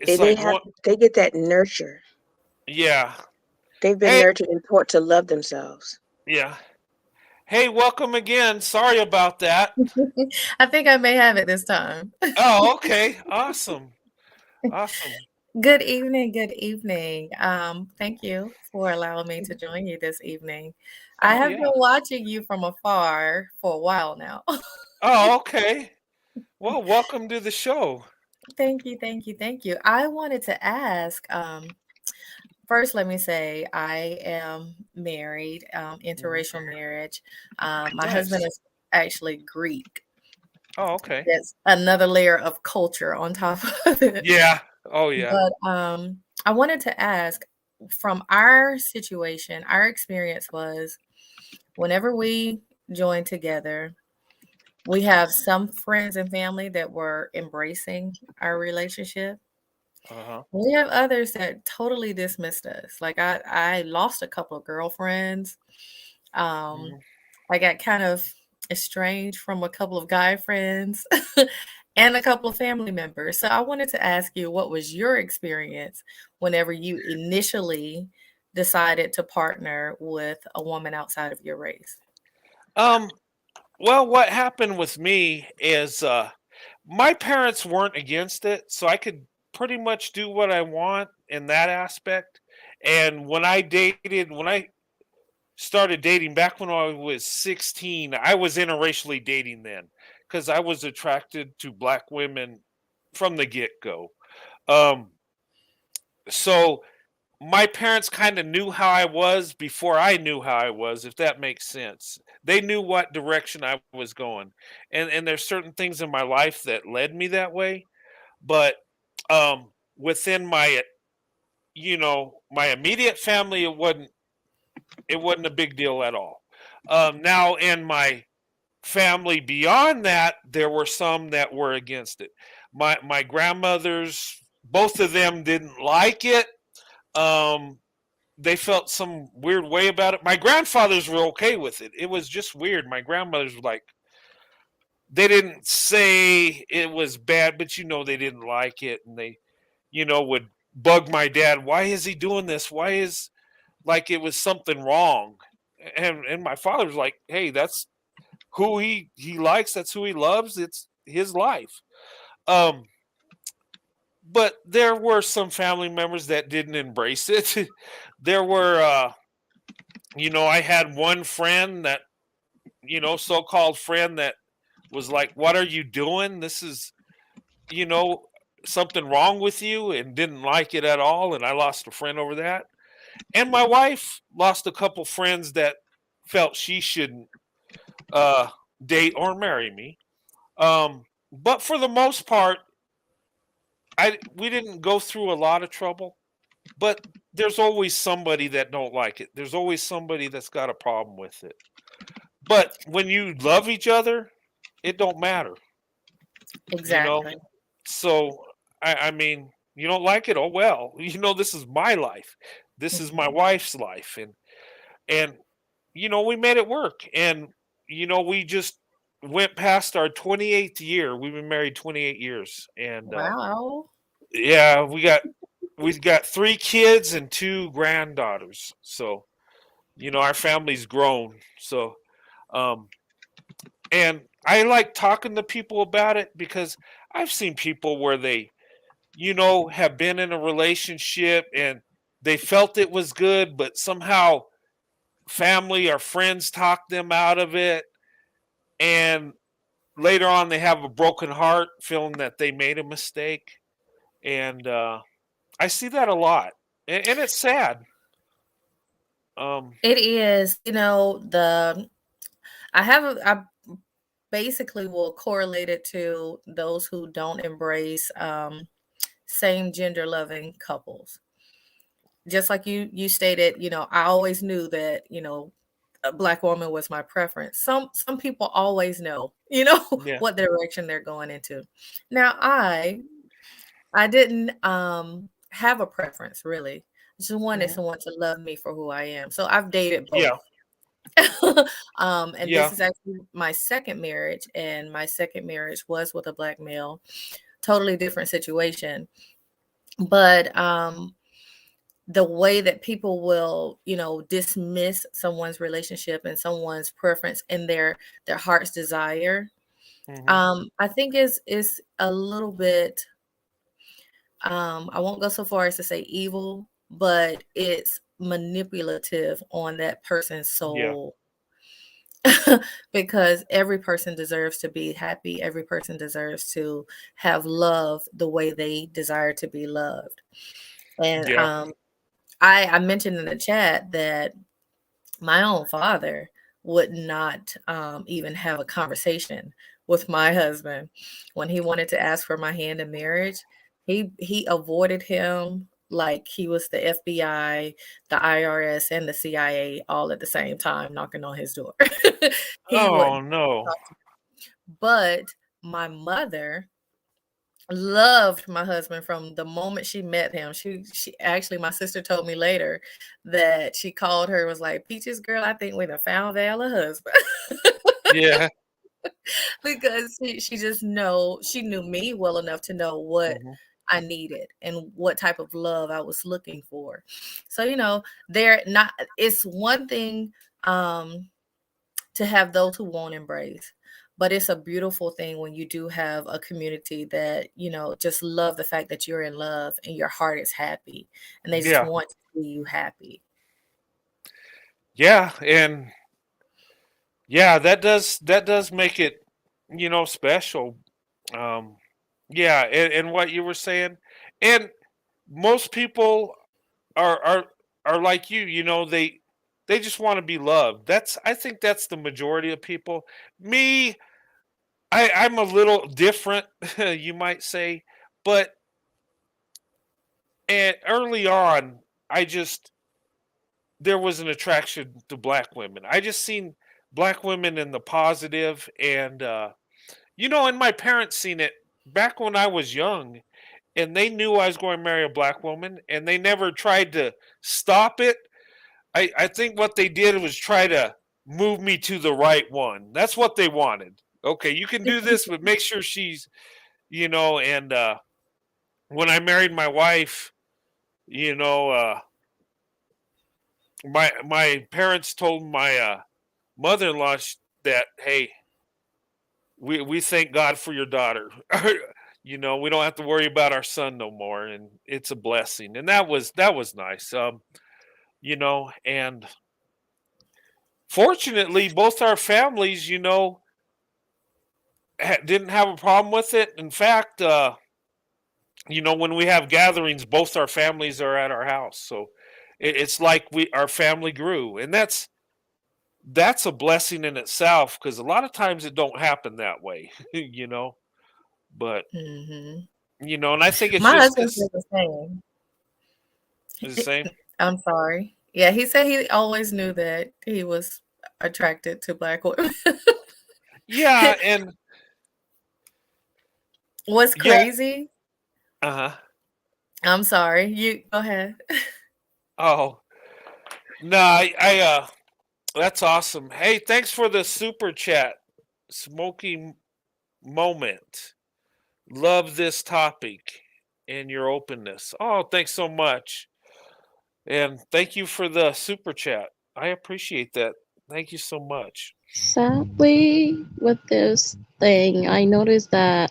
They like have one. they get that nurture. Yeah. They've been Hey, nurtured and taught to love themselves. yeah. Hey, welcome again. Sorry about that. I think I may have it this time. Oh, okay. Awesome. Awesome. Good evening. Good evening. Thank you for allowing me to join you this evening. I Oh, have been yeah. watching you from afar for a while now. Oh, okay. Well, welcome to the show. Thank you. Thank you. Thank you. I wanted to ask, first, let me say I am married, Mhm. interracial marriage. My husband Nice. is actually Greek. Oh, okay. That's another layer of culture on top of it. Yeah. Oh, yeah. But I wanted to ask from our situation, our experience was whenever we joined together, we have some friends and family that were embracing our relationship. Uh-huh. We have others that totally dismissed us. Like I lost a couple of girlfriends. Um, Mhm. I got kind of estranged from a couple of guy friends and a couple of family members. So I wanted to ask you, what was your experience whenever you initially decided to partner with a woman outside of your race? Um, well, what happened with me is my parents weren't against it, so I could pretty much do what I want in that aspect. And when I started dating back when I was 16, I was interracially dating then because I was attracted to black women from the get go. Um, so my parents kind of knew how I was before I knew how I was, if that makes sense. They knew what direction I was going. And there's certain things in my life that led me that way, but within my my immediate family it wasn't a big deal at all. Now in my family beyond that, there were some that were against it. My grandmothers, both of them didn't like it. Um, they felt some weird way about it. My grandfathers were okay with it. It was just weird. My grandmothers were like, they didn't say it was bad, but they didn't like it, and they, would bug my dad. Why is he doing this? Why is like it was something wrong? And my father was like, hey, that's who he likes. That's who he loves. It's his life. Um, but there were some family members that didn't embrace it. There were I had one friend that, so-called friend that was like, "What are you doing? This is, you know, something wrong with you," and didn't like it at all. And I lost a friend over that. And my wife lost a couple friends that felt she shouldn't uh, date or marry me. But for the most part, we didn't go through a lot of trouble. But there's always somebody that don't like it. There's always somebody that's got a problem with it. But when you love each other, it don't matter, you know? Exactly. So, I mean, you don't like it? Oh, well, this is my life. This is my Mhm. wife's life. And, we made it work. And, we just went past our 28th year. We've been married 28 years. And, Wow. yeah, we've got 3 kids and 2 granddaughters. So, our family's grown. So, um, and I like talking to people about it because I've seen people where they, have been in a relationship and they felt it was good, but somehow family or friends talk them out of it. And later on, they have a broken heart feeling that they made a mistake. And I see that a lot. And it's sad. Um, It is, I basically will correlate it to those who don't embrace same gender loving couples. Just like you stated, I always knew that, a black woman was my preference. Some people always know, yeah. what direction they're going into. Now I didn't have a preference really. I just wanted Mhm. someone to love me for who I am. So I've dated Yeah. both. And this Yeah. is actually my second marriage, and my second marriage was with a black male. Totally different situation. But the way that people will, dismiss someone's relationship and someone's preference and their heart's desire, Hmm. I think is a little bit, I won't go so far as to say evil, but it's manipulative on that person's Yeah. soul. Because every person deserves to be happy. Every person deserves to have love the way they desire to be loved. And Yeah. I mentioned in the chat that my own father would not even have a conversation with my husband when he wanted to ask for my hand in marriage. He avoided him like he was the FBI, the IRS, and the CIA all at the same time knocking on his door. He would Oh no. talk to. But my mother, loved my husband from the moment she met him. She actually, my sister told me later that she called her, was like, Peaches, girl, I think we done found Val a husband. Yeah. Because she just she knew me well enough to know what Mhm. I needed and what type of love I was looking for. So, they're not, it's one thing to have those who won't embrace, but it's a beautiful thing when you do have a community that, just love the fact that you're in love and your heart is happy and they just Yeah. want to see you happy. Yeah, and yeah, that does make it, special. Um, yeah, and what you were saying, and most people are like you. They just want to be loved. I think that's the majority of people. Me, I'm a little different, you might say, but early on, I just there was an attraction to black women. I just seen black women in the positive, and and my parents seen it back when I was young, and they knew I was going to marry a black woman, and they never tried to stop it. I think what they did was try to move me to the right one. That's what they wanted. Okay, you can do this, but make sure she's, and when I married my wife, you know, my parents told my mother-in-law that, hey, we thank God for your daughter. We don't have to worry about our son no more, and it's a blessing. And that was nice. And fortunately, both our families, didn't have a problem with it. In fact, when we have gatherings, both our families are at our house, so it's like our family grew, and that's a blessing in itself because a lot of times it don't happen that way, But Hmm. and I think it's My just husband this said the same. is the same. I'm sorry. Yeah, he said he always knew that he was attracted to black women. Yeah, and What's yeah, crazy? uh-huh. I'm sorry. You go ahead. Oh, no, that's awesome. Hey, thanks for the super chat, Smoky Moment. Love this topic and your openness. Oh, thanks so much. And thank you for the super chat. I appreciate that. Thank you so much. Sadly, with this thing, I noticed that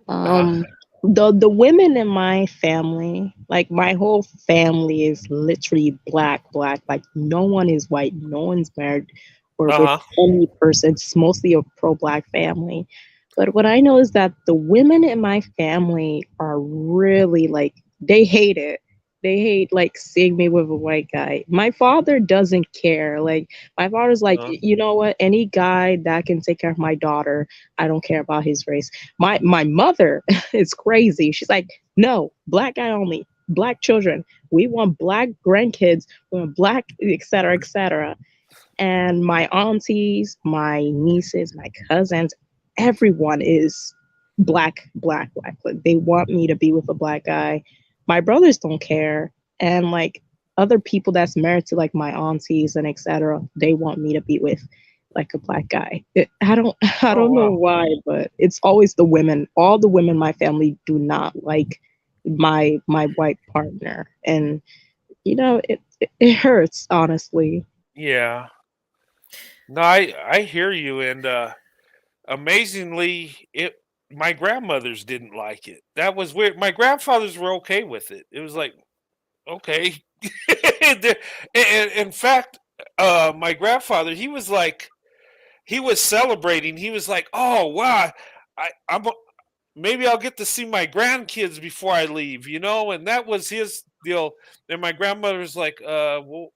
Uh-huh. um the women in my family, like my whole family is literally black, black. Like no one is white, no one's married or with Uh-huh. any person. It's mostly a pro-black family. But what I know is that the women in my family are really like they hate it. They hate like seeing me with a white guy. My father doesn't care. Like my father's like, Uh-huh. you know what? Any guy that can take care of my daughter, I don't care about his race. My mother is crazy. She's like, no, black guy only, black children. We want black grandkids, we want black, etc., etc. And my aunties, my nieces, my cousins, everyone is black, black, black. Like, they want me to be with a black guy. My brothers don't care, and like other people that's married to like my aunties and etc. They want me to be with like a black guy. I don't I Oh don't know wow. why, but it's always the women. All the women in my family do not like my white partner, and it hurts honestly. Yeah. No, I hear you, and amazingly, it my grandmothers didn't like it. That was weird. My grandfathers were okay with it. It was like, okay. In fact, my grandfather, he was celebrating. He was like, "Oh wow, I'm maybe I'll get to see my grandkids before I leave," and that was his deal. And my grandmother's like, well,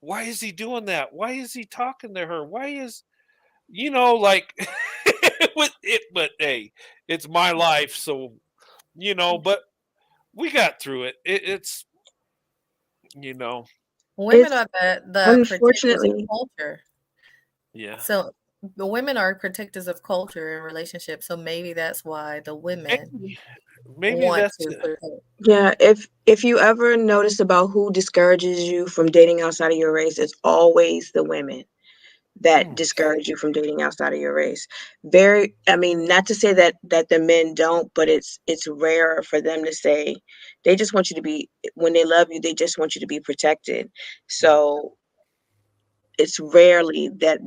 why is he doing that? Why is he talking to her? Why is like with it? But hey, it's my life, so But we got through it. It's you know, Women It's are the protectors of unfortunately, culture. yeah. So the women are protectors of culture and relationships. So maybe that's why the women Maybe. maybe want that's to protect. Yeah, if you ever notice about who discourages you from dating outside of your race, it's always the women that mm, discourage you from dating outside of your race. Very, I mean, not to say that the men don't, but it's rare for them to say they just want you to be when they love you, they just want you to be protected. mm. So it's rarely that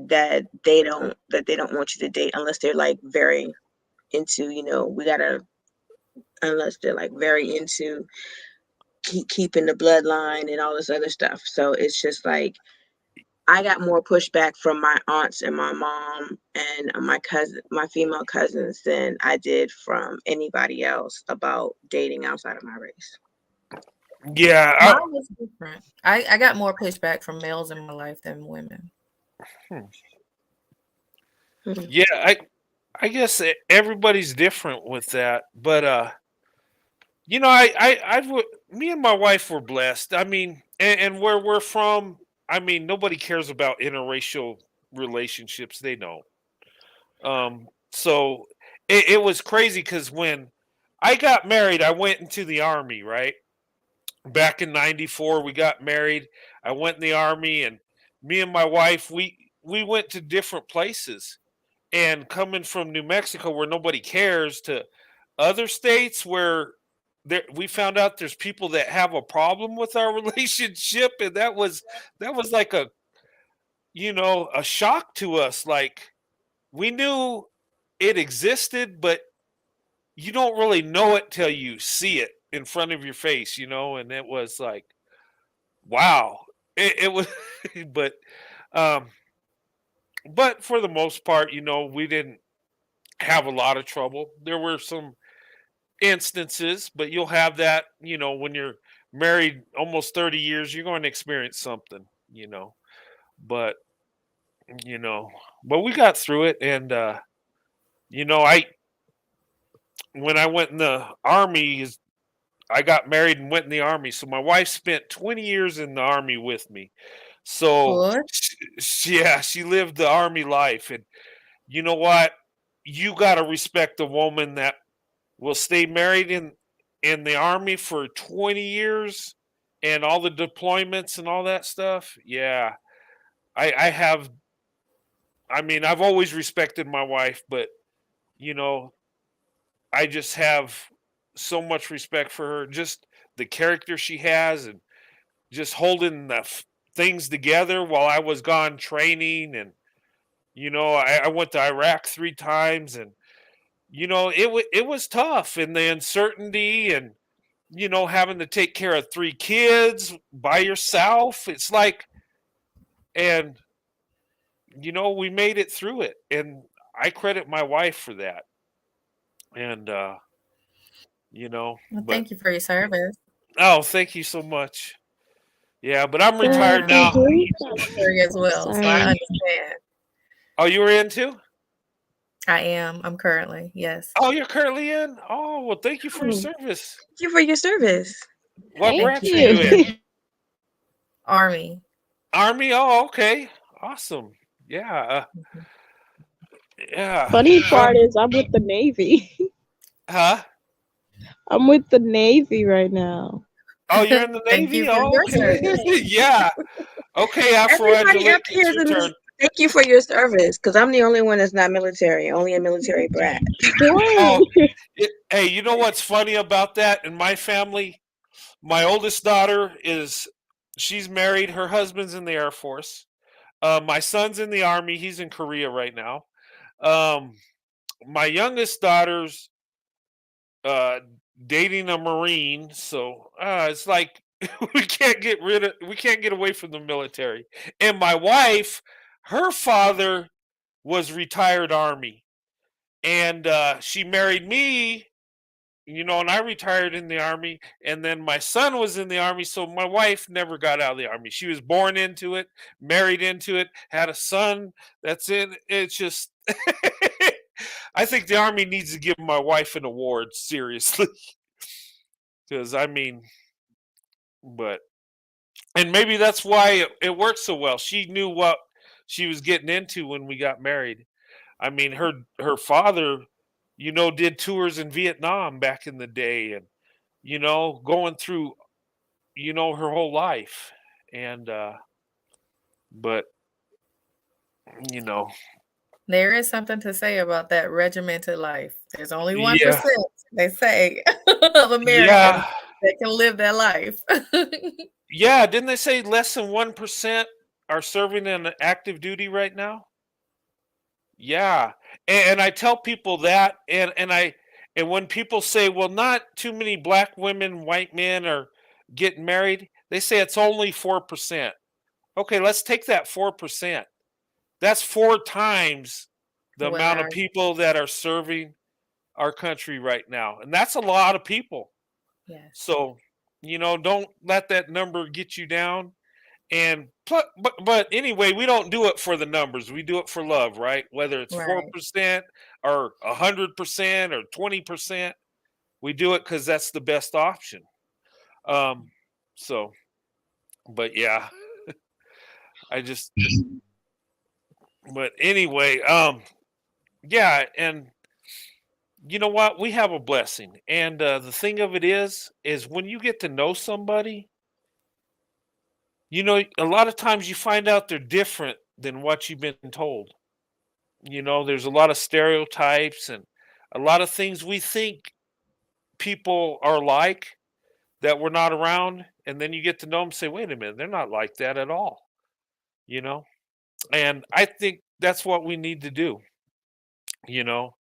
they don't want you to date unless they're like very into, we gotta unless they're like very into keeping the bloodline and all this other stuff. So it's just like I got more pushback from my aunts and my mom and my female cousins than I did from anybody else about dating outside of my race. Yeah, Mine was different. I got more pushback from males in my life than women. hmm. Mhm. Yeah, I guess everybody's different with that, but me and my wife were blessed. I mean, and where we're from, I mean, nobody cares about interracial relationships. They don't. So it was crazy because when I got married, I went into the army, right? Back in '94, we got married. I went in the army, and me and my wife, we went to different places. And coming from New Mexico, where nobody cares, to other states where we found out there's people that have a problem with our relationship, and that was like a shock to us. Like we knew it existed, but you don't really know it till you see it in front of your face, and it was like, wow. It was but um but for the most part, we didn't have a lot of trouble. There were some instances, but you'll have that, when you're married almost 30 years, you're going to experience something, but you know but we got through it. And I when I went in the army, I got married and went in the army, so my wife spent 20 years in the army with me. So What? yeah, she lived the army life. And you know what, you got to respect a woman that will stay married in the army for 20 years and all the deployments and all that stuff. Yeah. I have, I mean, I've always respected my wife, but you know, I just have so much respect for her, just the character she has, and just holding the things together while I was gone training. And I went to Iraq 3 times, and it was tough, and the uncertainty, and having to take care of 3 kids by yourself. It's like, and we made it through it, and I credit my wife for that. And Well, but thank you for your service. oh, thank you so much. Yeah, but I'm Well, retired now. Military as well, so I Sorry. understand. Oh, you were in too? I am. I'm currently, yes. Oh, you're currently in? Oh, well, thank you for your Oh, service. thank you for your service. What Thank Thank you branch are for you yours. in? you. Army. Army? Oh, okay. Awesome. Yeah. Mhm. Yeah. Funny Well, part is I'm with the Navy. huh? I'm with the Navy right now. Oh, you're in the Thank you Navy? for Oh, your okay. service. Yeah. Okay, Everybody Afroangelic, up here it's is your in this. turn. Thank you for your service, because I'm the only one that's not military, only a military brat. Oh, Dang. hey, you know what's funny about that? In my family, my oldest daughter she's married. Her husband's in the Air Force. My son's in the Army. He's in Korea right now. Um, my youngest daughter's uh, dating a Marine. So it's like we can't get away from the military. And my wife, her father was retired Army. And she married me, and I retired in the Army, and then my son was in the Army. So my wife never got out of the Army. She was born into it, married into it, had a son. That's it. It's just I think the Army needs to give my wife an award, seriously. Because I mean, but and maybe that's why it worked so well. She knew what she was getting into when we got married. I mean, her father. did tours in Vietnam back in the day, and going through her whole life, and but you know There is something to say about that regimented life. There's only yeah, 1%, they say, of Americans yeah, that can live that life. yeah. Didn't they say less than 1% are serving in active duty right now? Yeah, and I tell people that, and when people say, well, not too many black women, white men are getting married, they say it's only 4%. Okay, let's take that 4%. That's 4 times the What amount of are people that are serving our country right now, and that's a lot of people. yes. So, don't let that number get you down. And but anyway, we don't do it for the numbers. We do it for love, right? Whether it's four Right. percent or 100% or 20%, we do it because that's the best option. Um, so, but yeah, I just. But anyway, yeah, and you know what? We have a blessing, and the thing of it is when you get to know somebody, a lot of times you find out they're different than what you've been told. There's a lot of stereotypes and a lot of things we think people are like that we're not around, and then you get to know them, say, wait a minute, they're not like that at all. You know, and I think that's what we need to do. You know,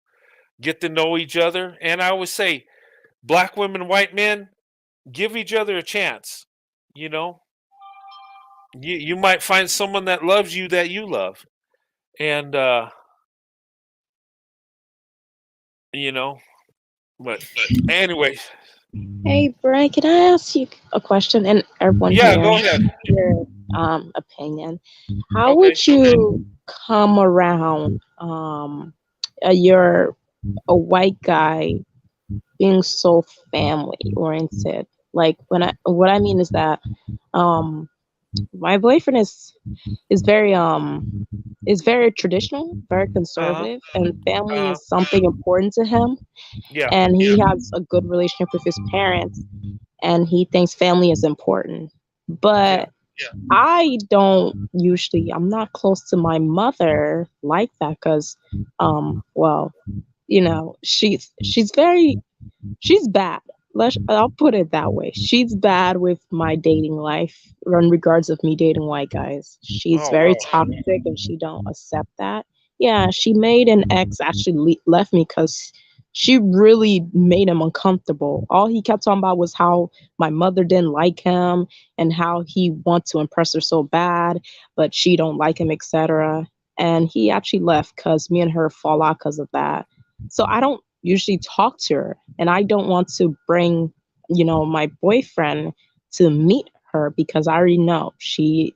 get to know each other, and I always say, black women, white men, give each other a chance. You know, you might find someone that loves you that you love, and you know, but anyway, Hey, Brian, can I ask you a question? And everyone yeah, here, go ahead. your opinion. How Okay. would you come around you're a white guy being so family oriented? Like what I mean is that um my boyfriend is very traditional, very Uh huh. conservative, and family Uh huh. is something important to him. Yeah. And he has a good relationship with his parents, and he thinks family is important. Yeah. But I don't usually, I'm not close to my mother like that because, well, she's bad. I'll put it that way. She's bad with my dating life in regards of me dating white guys. She's Oh very wow. toxic and she don't accept that. Yeah, she made an ex actually left me because she really made him uncomfortable. All he kept talking about was how my mother didn't like him and how he wants to impress her so bad, but she don't like him, etc. And he actually left because me and her fall out because of that. So I don't usually talk to her, and I don't want to bring, my boyfriend to meet her because I already know she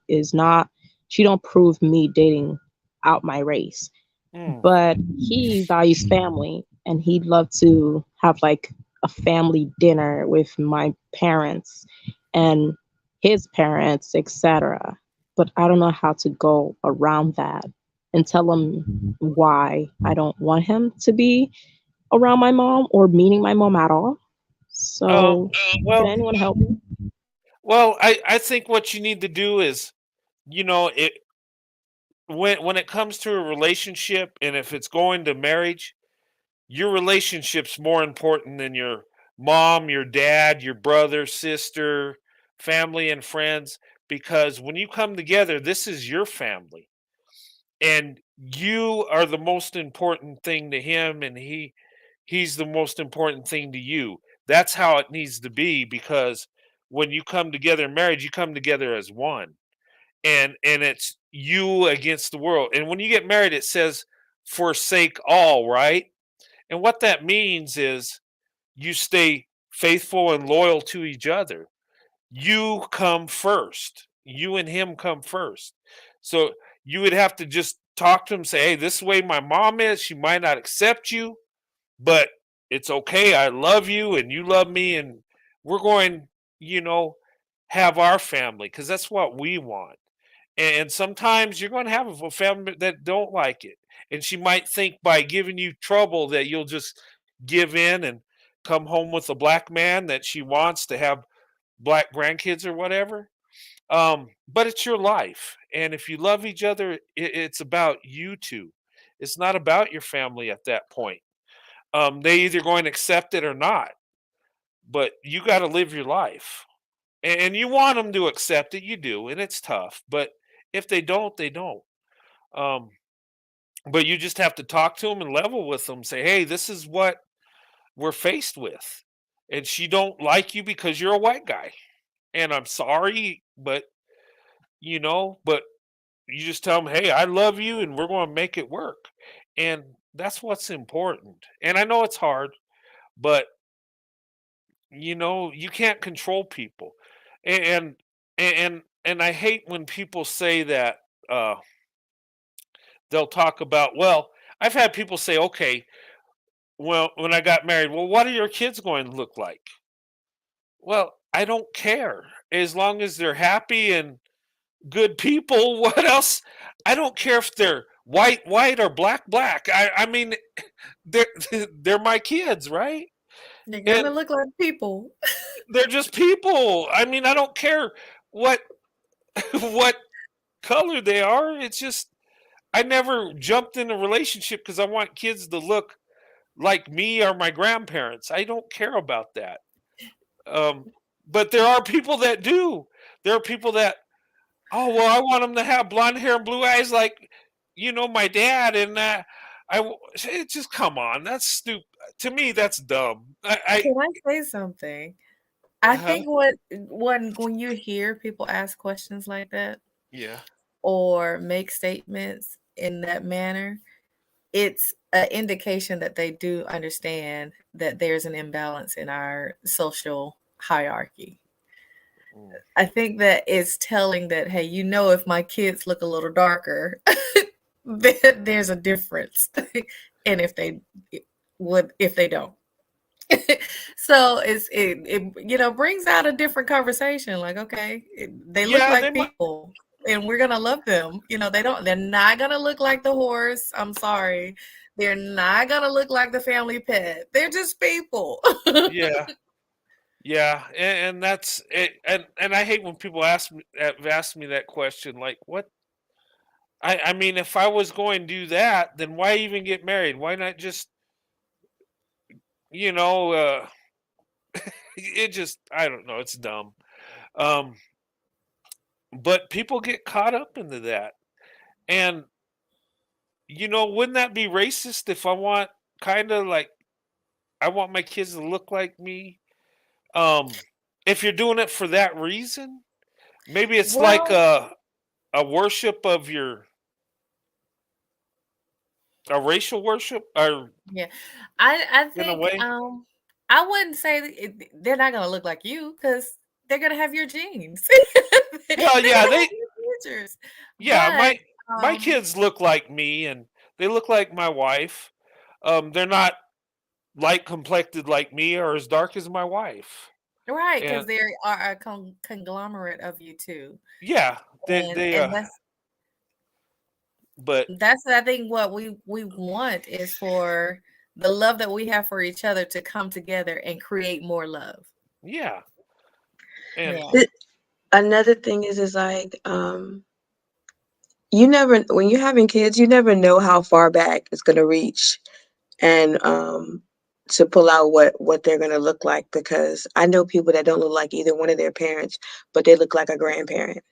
don't prove me dating out my race. Mm. But he values family and he'd love to have like a family dinner with my parents and his parents, etc. But I don't know how to go around that and tell him why I don't want him to be around my mom or meeting my mom at all. Um. So, can Well. anyone help me? Well. I think what you need to do is, it when it comes to a relationship, and if it's going to marriage, your relationship's more important than your mom, your dad, your brother, sister, family, and friends. Because when you come together, this is your family, and you are the most important thing to him, and he's the most important thing to you. That's how it needs to be, because when you come together in marriage, you come together as one. And it's you against the world. And when you get married, it says forsake all, right? And what that means is you stay faithful and loyal to each other. You come first. You and him come first. So you would have to just talk to him, say, hey, this is the way my mom is. She might not accept you, but it's okay. I love you and you love me. And we're going, you know, have our family, because that's what we want. And sometimes you're going to have a family that don't like it, and she might think by giving you trouble that you'll just give in and come home with a black man that she wants to have black grandkids or whatever. But it's your life, and if you love each other, it's about you two. It's not about your family at that point. They either going to accept it or not, but you got to live your life, and you want them to accept it. You do, and it's tough. But if they don't, they don't. Um, but you just have to talk to them and level with them. Say, hey, this is what we're faced with, and she don't like you because you're a white guy, and I'm sorry, but but you just tell them, "Hey, I love you, and we're going to make it work." And that's what's important. And I know it's hard, but you can't control people. And and I hate when people say that uh, they'll talk about. Well, I've had people say, "Okay, well, when I got married, well, what are your kids going to look like?" Well, I don't care as long as they're happy and good people. What else? I don't care if they're white or black. I mean, they're they're my kids, right? They're gonna And look like people. they're just people. I mean, I don't care what what color they are. It's just I never jumped in a relationship because I want kids to look like me or my grandparents. I don't care about that. Um, but there are people that do. There are people that, oh well, I want them to have blonde hair and blue eyes like my dad, and it just come on, that's stupid. To me, that's dumb. Can I say something? I Uh-huh. think when you hear people ask questions like that Yeah. or make statements in that manner, it's an indication that they do understand that there's an imbalance in our social hierarchy. Mm. I think that it's telling that, hey, if my kids look a little darker, then there's a difference. And if they don't. So it brings out a different conversation. Like, okay, they look Yeah, they like might. people and we're gonna love them. They're not gonna look like the horse. I'm sorry. They're not gonna look like the family pet. They're just people. Yeah, yeah, and that's it. And I hate when people ask me that question. Like, what? I mean, if I was going to do that, then why even get married? Why not just you know? It just I don't know. It's dumb. Um, but people get caught up into that. And wouldn't that be racist if I want kind of like I want my kids to look like me? Um, if you're doing it for that reason, maybe it's like Well, a worship of a racial worship, or yeah. I in a think way. I wouldn't say they're not gonna look like you because they're gonna have your genes. They're Well, yeah, gonna have your features. yeah, But my kids look like me, and they look like my wife. They're not light complected like me or as dark as my wife. right, because And they are a conglomerate of you too. yeah, they And but that's I think what we want is for the love that we have for each other to come together and create more love. yeah, and Yeah. Another thing is like you never when you're having kids, you never know how far back it's gonna reach, and to pull out what they're gonna look like, because I know people that don't look like either one of their parents, but they look like a grandparent.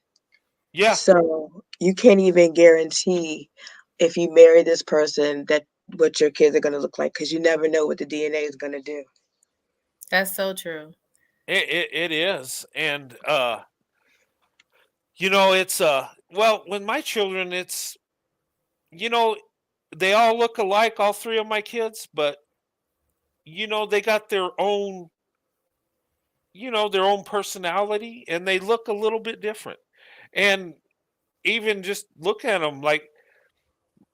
yeah, So you can't even guarantee if you marry this person that what your kids are gonna look like, because you never know what the DNA is gonna do. That's so true. it is, and it's well, with my children, it's you know they all look alike, all three of my kids, but they got their own personality, and they look a little bit different. And even just look at them, like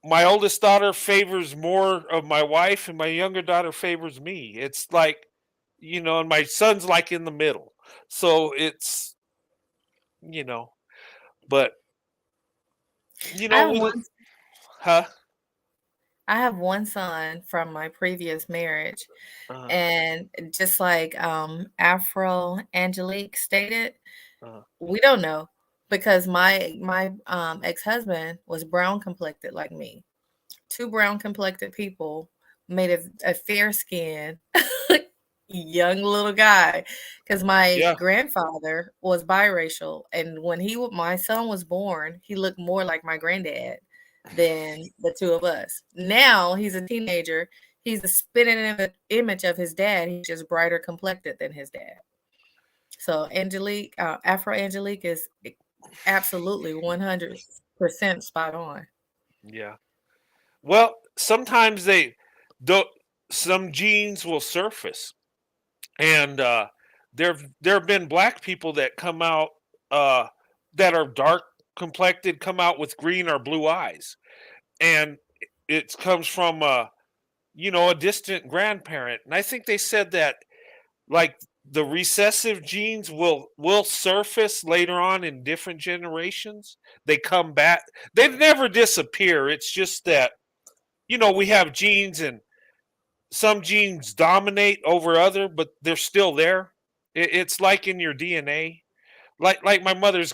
my oldest daughter favors more of my wife, and my younger daughter favors me. It's like, and my son's like in the middle. So it's, you know, but You I know, have one huh? I have one son from my previous marriage, Uh, and just like Afro Angelique stated, uh, we don't know because my ex-husband was brown complected like me. Two brown complected people made a fair skin young little guy, because my yeah. grandfather was biracial, and when my son was born, he looked more like my granddad than the two of us. Now he's a teenager. He's a spitting image of his dad. He's just brighter complected than his dad. So Angelique, Afro Angelique is absolutely 100% spot on. Yeah. Well, sometimes they don't. Some genes will surface, and there have been black people that come out uh, that are dark complected, come out with green or blue eyes, and it comes from a distant grandparent. And I think they said that like the recessive genes will surface later on in different generations. They come back. They never disappear. It's just that we have genes and some genes dominate over other, but they're still there. It's like in your DNA. Like my mother's,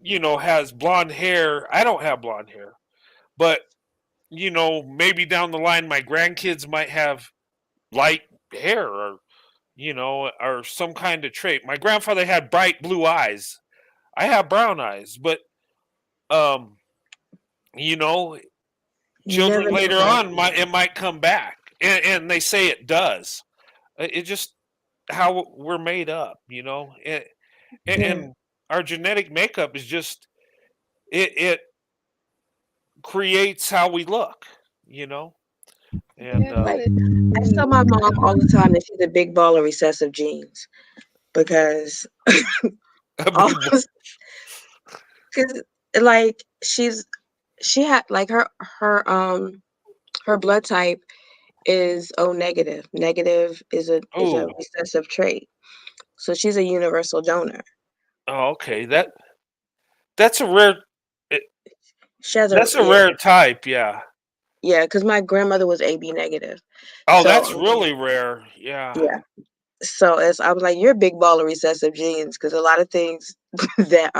has blonde hair. I don't have blonde hair, but maybe down the line my grandkids might have light hair or some kind of trait. My grandfather had bright blue eyes. I have brown eyes, but um, you know, You children never know, later right? on might come back, and they say it does. It just how we're made up, Yeah. and our genetic makeup is just it creates how we look, you know, and Yeah, Like I tell my mom and all the time that she's a big ball of recessive genes because a all big because like she had like her blood type is O negative. Negative is a oh recessive trait. So she's a universal donor. oh okay that's a rare it, She has a that's a rare type, yeah. yeah, because my grandmother was AB negative. Oh, So that's really rare. Yeah. yeah. So as I was like, you're a big ball of recessive genes because a lot of things that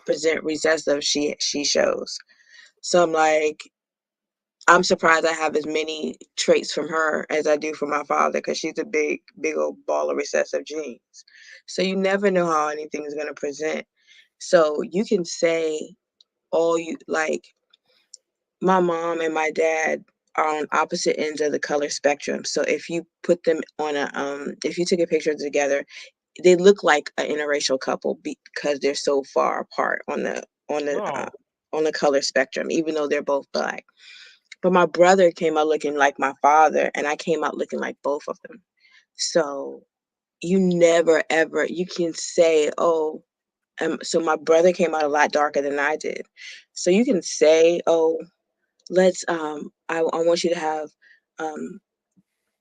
present recessive she shows. So I'm like, I'm surprised I have as many traits from her as I do from my father because she's a big old ball of recessive genes. So you never know how anything is going to present. So you can say all you like. My mom and my dad are on opposite ends of the color spectrum. So if you put them on if you took a picture together, they look like an interracial couple because they're so far apart Oh. on the color spectrum, even though they're both black. But my brother came out looking like my father, and I came out looking like both of them. So you never ever you can say, oh, so my brother came out a lot darker than I did. So you can say, oh, let's I want you to have um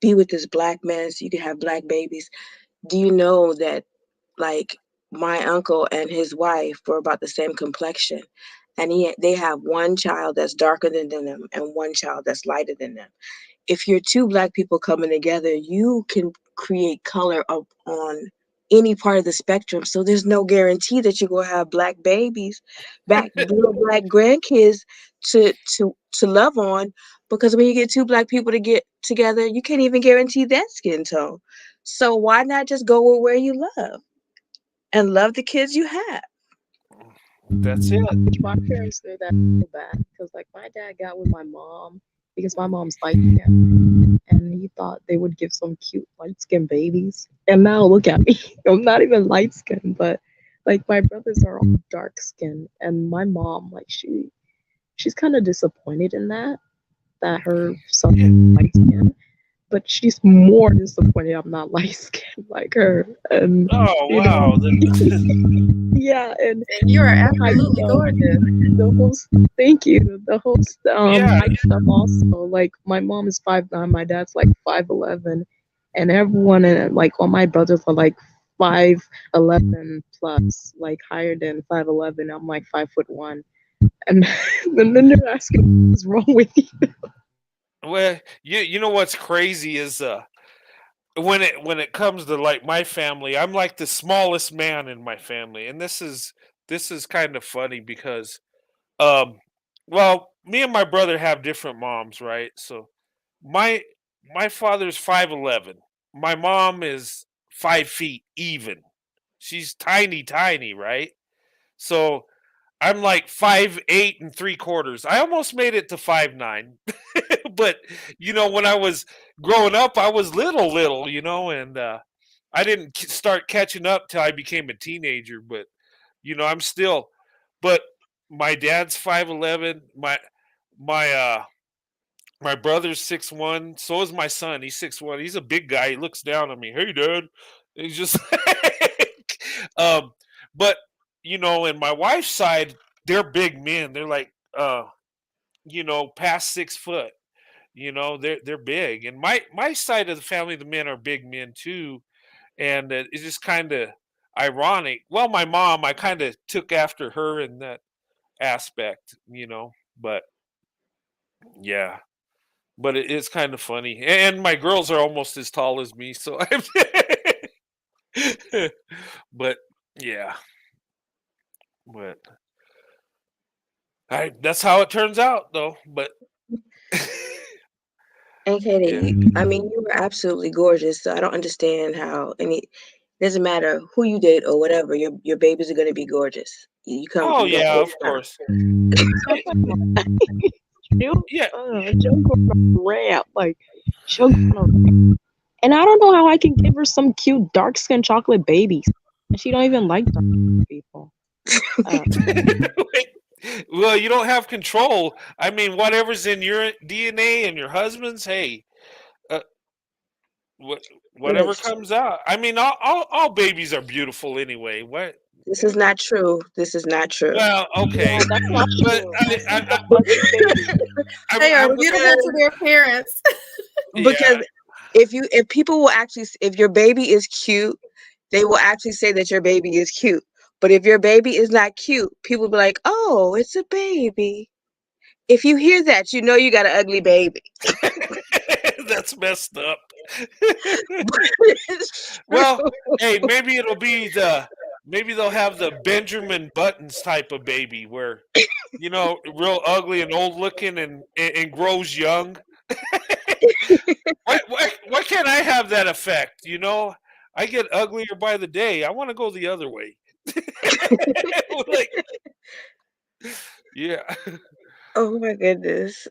be with this black man so you can have black babies. Do you know that like my uncle and his wife were about the same complexion, and they have one child that's darker than them and one child that's lighter than them. If you're two black people coming together, you can create color up on any part of the spectrum. So there's no guarantee that you're gonna have black babies, little black grandkids to love on. Because when you get two black people to get together, you can't even guarantee that skin tone. So why not just go with where you love and love the kids you have? That's it. my parents knew that so bad because like my dad got with my mom because my mom's light skinned and he thought they would give some cute light skinned babies. And now look at me. I'm not even light skinned, but like my brothers are all dark skinned and my mom, like she's kind of disappointed in that her son Yeah. is light skinned, but she's more disappointed I'm not light skinned like her. And Oh you know, wow. yeah, And you are I absolutely gorgeous. the whole thank you. The whole Yeah. height stuff also. Like my mom is 5'9", my dad's like 5'11", and everyone and like all my brothers are like 5'11" plus, like higher than 5'11". I'm like 5'1", And then they're asking, what's wrong with you? Well, you know what's crazy is when it comes to like my family, I'm like the smallest man in my family, and this is kind of funny because um, well, me and my brother have different moms, right? So my my father's 5'11". My mom is 5 feet even. She's tiny, tiny, right? So I'm like 5'8 3/4". I almost made it to 5'9". But when I was growing up, I was little, and I didn't start catching up till I became a teenager. But I'm still. But my dad's 5'11". My my brother's 6'1". So is my son. He's 6'1". He's a big guy. He looks down on me. Hey, Dad. He's just um, but in my wife's side, they're big men. They're like past 6 foot. They're big. And my side of the family, the men are big men too. And it's just kind of ironic. Well, my mom, I kind of took after her in that aspect. But yeah, but it's kind of funny. And my girls are almost as tall as me, so but yeah, but that's how it turns out though. But And Katie, yeah. I mean, you were absolutely gorgeous. So I don't understand how any. Doesn't matter who you date or whatever. Your babies are gonna be gorgeous. You come. Oh You don't yeah, waste of time. course. Yeah. She'll go on a rant, like she'll go on a rant. And I don't know how I can give her some cute dark skinned chocolate babies, and she don't even like dark people. Well, you don't have control. I mean, whatever's in your DNA and your husband's, hey, uh, what whatever Mitch, comes out. I mean, all babies are beautiful anyway. What? this is not true. This is not true. Well, okay, No, that's not but true. I, I've I, seen I, some ugly babies. They are I'm beautiful to their parents. yeah. Because if people will actually, if your baby is cute, they will actually say that your baby is cute. But if your baby is not cute, people will be like, "Oh, it's a baby." If you hear that, you know you got an ugly baby. That's messed up. It's Well, true. hey, maybe they'll have the Benjamin Buttons type of baby where real ugly and old looking and grows young. Why can't I have that effect? I get uglier by the day. I want to go the other way. Like, yeah. Oh my goodness.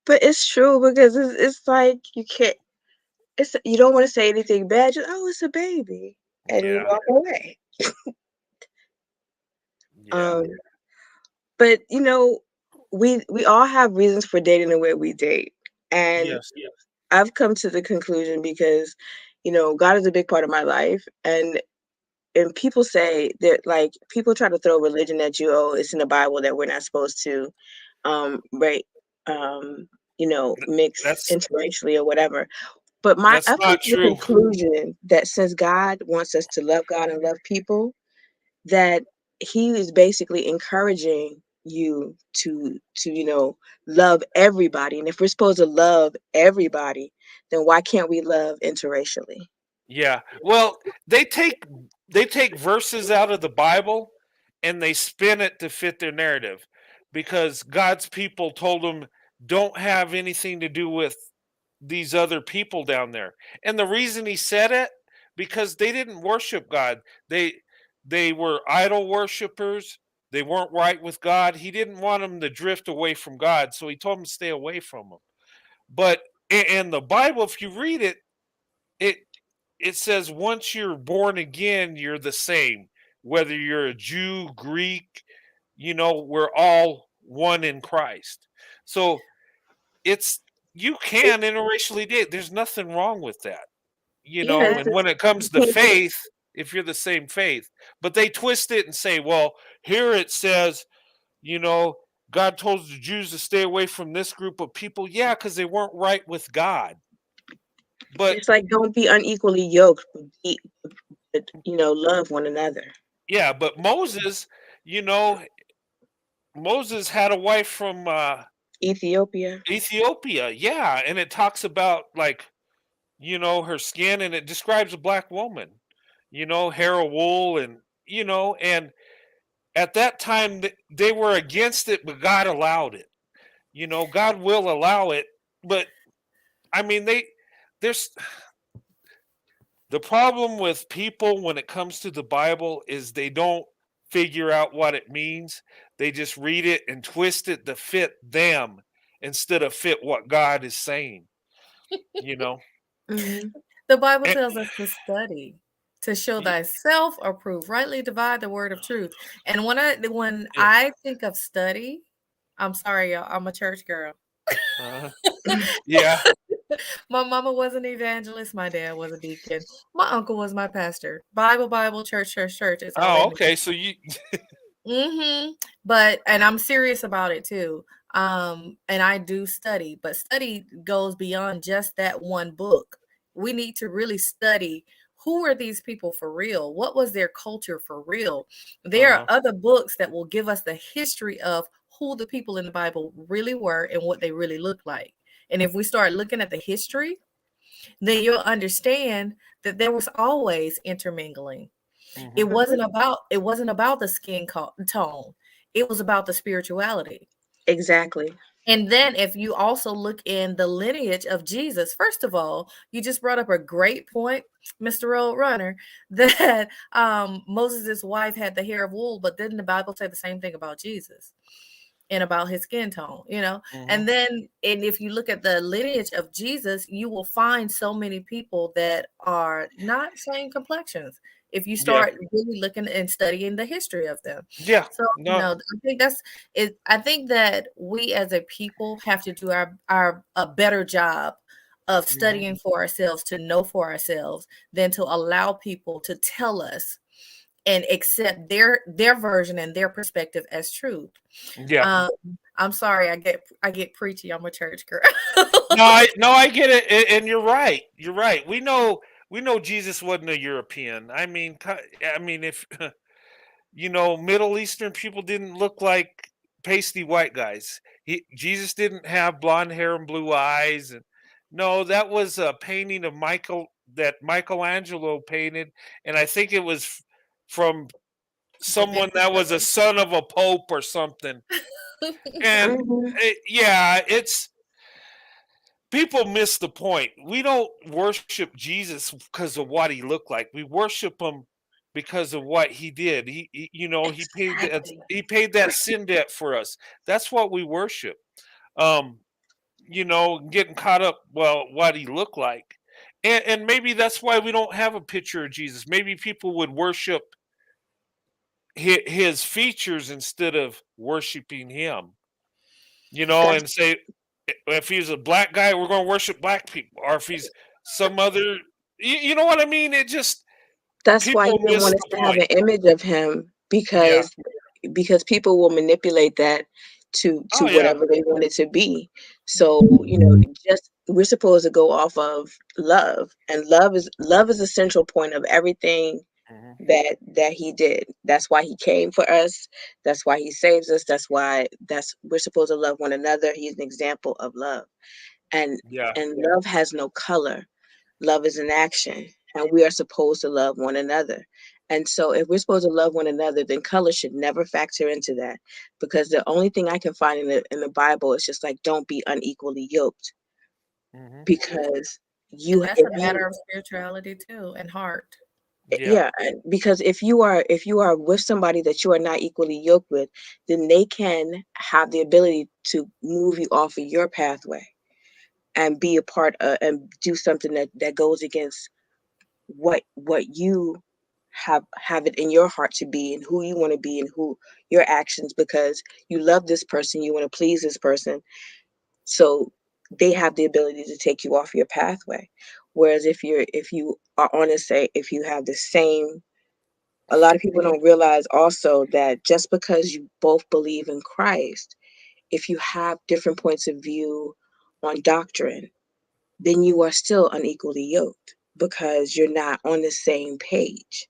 But it's true because it's like you can't. It's you don't want to say anything bad. Just it's a baby, and you Yeah. walk away. Yeah. Um, but we all have reasons for dating the way we date, and Yes. I've come to the conclusion because God is a big part of my life, and people say that like people try to throw religion at you. Oh, it's in the Bible that we're not supposed to, right? Mix That's interracially or whatever. But that's I've come not to the true. conclusion that since God wants us to love God and love people, that He is basically encouraging you to love everybody. And if we're supposed to love everybody, then why can't we love interracially? Yeah. Well, they take verses out of the Bible and they spin it to fit their narrative because God's people told them don't have anything to do with these other people down there. And the reason he said it because they didn't worship God. They were idol worshipers. They weren't right with God. He didn't want them to drift away from God, so he told them to stay away from them. But in the Bible, if you read it, it it says once you're born again, you're the same. Whether you're a Jew, Greek, we're all one in Christ. So it's you can interracially date. There's nothing wrong with that. Yeah, And when it comes to faith, if you're the same faith, but they twist it and say, well, here it says, you know, God told the Jews to stay away from this group of people. Yeah, because they weren't right with God. But it's like don't be unequally yoked, but love one another. Yeah, but Moses, you know, Moses had a wife from Ethiopia. Ethiopia. Yeah, and it talks about like, her skin, and it describes a black woman. Hair of wool, and and at that time they were against it, but God allowed it. God will allow it, but I mean there's the problem with people when it comes to the Bible is they don't figure out what it means. They just read it and twist it to fit them instead of fit what God is saying, you know. Hmm. The Bible And tells us to study, to show y- thyself approved, rightly divide the word of truth. And when yeah, I think of study, I'm sorry, y'all, I'm a church girl. uh, yeah. My mama was an evangelist, my dad was a deacon, my uncle was my pastor. Bible, Bible, church, church, church. It's all they Oh, knew. okay. So you, But and I'm serious about it too. And I do study, but study goes beyond just that one book. We need to really study who are these people for real? What was their culture for real? There are uh-huh. other books that will give us the history of who the people in the Bible really were and what they really looked like. And if we start looking at the history, then you'll understand that there was always intermingling. Hmm. It wasn't about the tone. It was about the spirituality. Exactly. And then if you also look in the lineage of Jesus, first of all, you just brought up a great point, Mr. Roadrunner, that Moses' wife had the hair of wool, but didn't the Bible say the same thing about Jesus? And about his skin tone, Hmm. and if you look at the lineage of Jesus, you will find so many people that are not same complexions if you Yeah, start really looking and studying the history of them. yeah. So, No. I think that's it. I think that we as a people have to do our a better job of Hmm. studying for ourselves to know for ourselves than to allow people to tell us and accept their version and their perspective as truth. Yeah. um, I'm sorry, I get preachy. I'm a church girl. No, I get it, and you're right. You're right. We know Jesus wasn't a European. I mean, if Middle Eastern people didn't look like pasty white guys. Jesus didn't have blonde hair and blue eyes, and no, that was a painting of Michelangelo painted, and I think it was from Da someone Vinci that was a Code. son of a pope or something. And Hmm. yeah, it's people miss the point. We don't worship Jesus because of what he looked like. We worship him because of what he did. Exactly. He paid that sin debt for us. That's what we worship. Um, getting caught up, well, what he looked like. And maybe that's why we don't have a picture of Jesus. Maybe people would worship his features instead of worshiping him. That's And say, if he's a black guy, we're going to worship black people, or if he's some other, you know what I mean? It just that's why he people didn't miss want us the to have point. an image of him Yeah. because people will manipulate that to Oh yeah. whatever they want it to be. So, just we're supposed to go off of love, and love is a central point of everything Hmm. that he did. That's why he came for us. That's why he saves us. That's we're supposed to love one another. He's an example of love. And Yeah. love has no color. Love is an action, and we are supposed to love one another. And so, if we're supposed to love one another, then color should never factor into that, because the only thing I can find in the Bible is just like, don't be unequally yoked, Hmm. because And you that's if a you matter of spirituality too and heart. Yeah. yeah, because if you are with somebody that you are not equally yoked with, then they can have the ability to move you off of your pathway and be a part of and do something that goes against what you have it in your heart to be, and who you want to be, and who your actions, because you love this person, you want to please this person, so they have the ability to take you off your pathway. Whereas if you are on a say if you have the same a lot of people don't realize also that just because you both believe in Christ, if you have different points of view on doctrine, then you are still unequally yoked because you're not on the same page.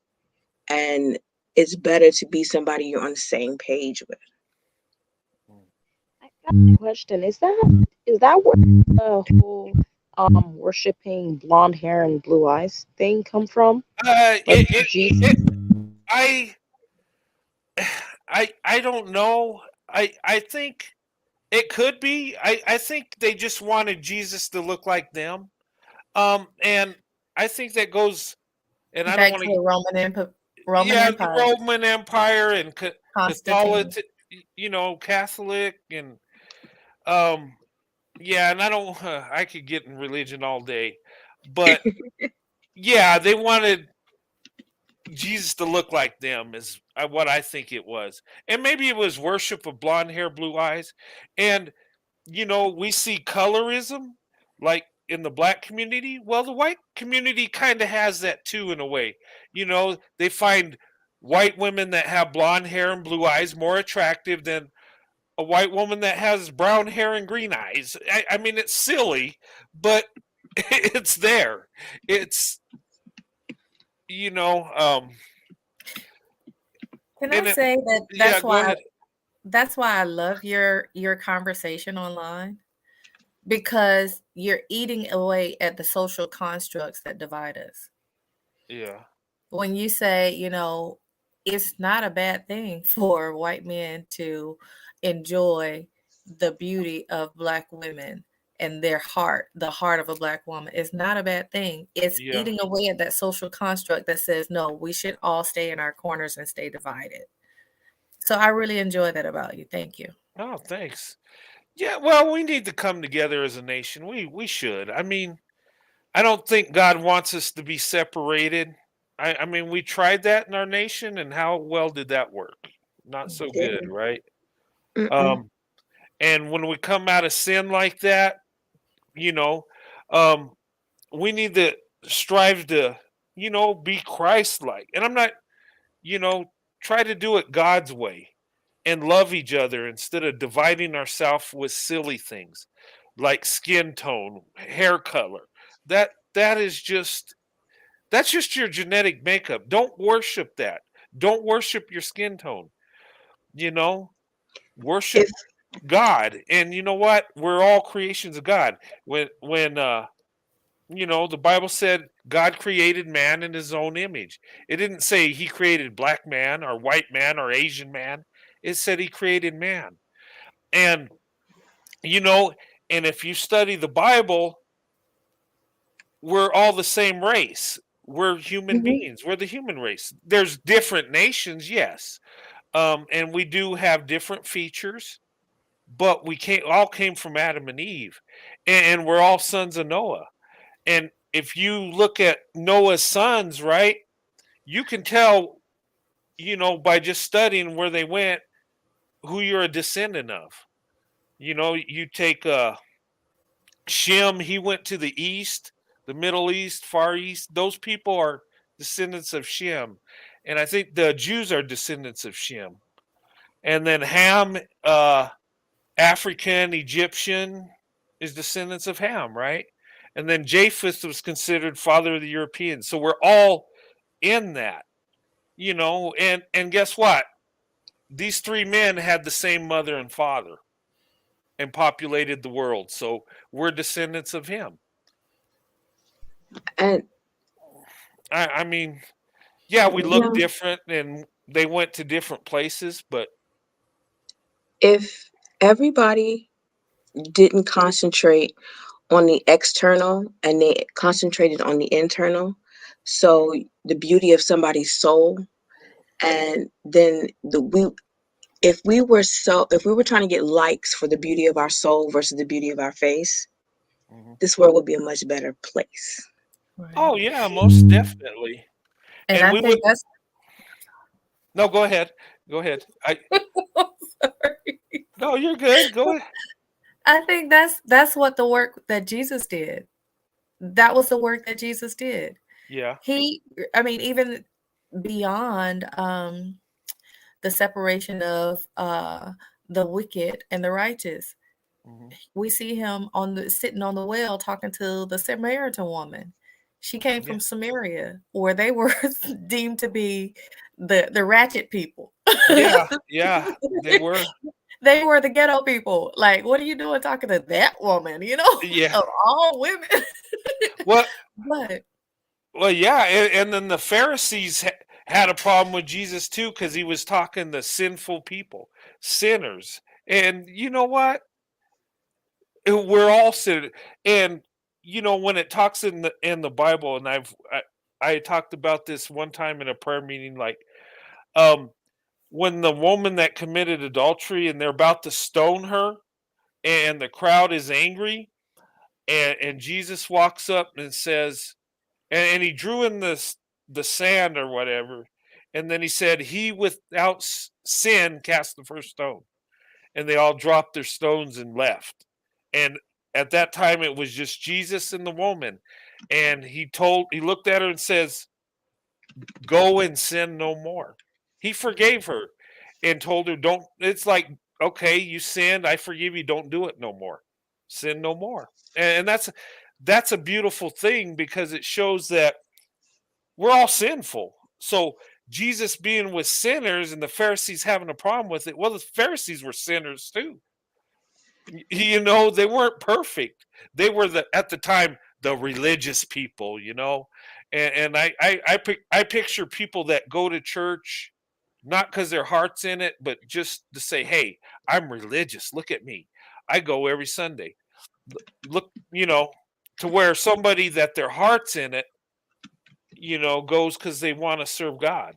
And it's better to be somebody you're on the same page with. I got a question. Is that where the whole worshiping blonde hair and blue eyes thing come from? Like It, it, Jesus? it, I, I don't know. I think it could be. I think they just wanted Jesus to look like them. And I think that goes, and I don't Back want to to, the Roman yeah, the Empire, Roman Empire and Constantine. Catholic, Catholic, and um, yeah, and I don't, I could get in religion all day, but yeah, they wanted Jesus to look like them is what I think it was, and maybe it was worship of blonde hair, blue eyes, and we see colorism like in the black community. Well, the white community kind of has that too in a way. They find white women that have blonde hair and blue eyes more attractive than a white woman that has brown hair and green eyes. I mean, it's silly, but it's there. It's you know, Can I and it, say that yeah. Go ahead. that's why I love your conversation online, because you're eating away at the social constructs that divide us. Yeah. When you say, it's not a bad thing for white men to enjoy the beauty of black women and the heart of a black woman. It's not a bad thing. It's Yeah. eating away at that social construct that says, no, we should all stay in our corners and stay divided. So I really enjoy that about you. Thank you. Oh, thanks. Yeah. Well, we need to come together as a nation. We should. I mean, I don't think God wants us to be separated. I mean, we tried that in our nation, and how well did that work? Not so good, Didn't. right? Mm-mm. Um, and when we come out of sin like that, you know, um, we need to strive to, be Christ-like. And I'm not, you know, try to do it God's way and love each other instead of dividing ourselves with silly things like skin tone, hair color. That is just That's just your genetic makeup. Don't worship that. Don't worship your skin tone. You know, worship If God. And you know what? We're all creations of God. When the Bible said God created man in his own image. It didn't say he created black man or white man or Asian man. It said he created man. And you know, and if you study the Bible, we're all the same race. We're human Mhm. beings. We're the human race. There's different nations, yes, and we do have different features, but we all came from Adam and Eve, and we're all sons of Noah. And if you look at Noah's sons, right, you can tell, by just studying where they went, who you're a descendant of. You take Shem, he went to the east, the Middle East, Far East. Those people are descendants of Shem. And I think the Jews are descendants of Shem. And then Ham, African, Egyptian, is descendants of Ham, right? And then Japheth was considered father of the Europeans. So we're all in that, and guess what? These three men had the same mother and father and populated the world. So we're descendants of him. And I mean, yeah, we you look know, different and they went to different places, but if everybody didn't concentrate on the external and they concentrated on the internal, so the beauty of somebody's soul, and then if we were trying to get likes for the beauty of our soul versus the beauty of our face, mhm. this world would be a much better place. Oh Right. yeah, most definitely. And And I we would think that's no, go ahead. Go ahead. sorry. No, you're good. Go ahead. I think that's what the work that Jesus did. That was the work that Jesus did. Yeah. I mean, even beyond the separation of the wicked and the righteous, Hmm. we see him sitting on the well talking to the Samaritan woman. She came Yeah. from Samaria, where they were deemed to be the ratchet people. Yeah, yeah, they were. They were the ghetto people. Like, what are you doing talking to that woman? You know, Yeah. of all women. Well, But yeah, and then the Pharisees had a problem with Jesus too because he was talking to sinful people, sinners. And you know what? We're all sinners. And when it talks in the Bible, and I talked about this one time in a prayer meeting, like um when the woman that committed adultery and they're about to stone her, and the crowd is angry, and Jesus walks up and says, and he drew in the sand or whatever, and then he said, "He without sin cast the first stone," and they all dropped their stones and left. And at that time, it was just Jesus and the woman, and he looked at her and says, "Go and sin no more." He forgave her and told her, "Don't." It's like, okay, you sinned, I forgive you. Don't do it no more. Sin no more. And that's a beautiful thing because it shows that we're all sinful. So Jesus being with sinners and the Pharisees having a problem with it. Well, the Pharisees were sinners too. They weren't perfect. They were at the time the religious people. And I picture people that go to church not because their heart's in it, but just to say, "Hey, I'm religious. Look at me. I go every Sunday." Look, to where somebody that their heart's in it, goes because they want to serve God.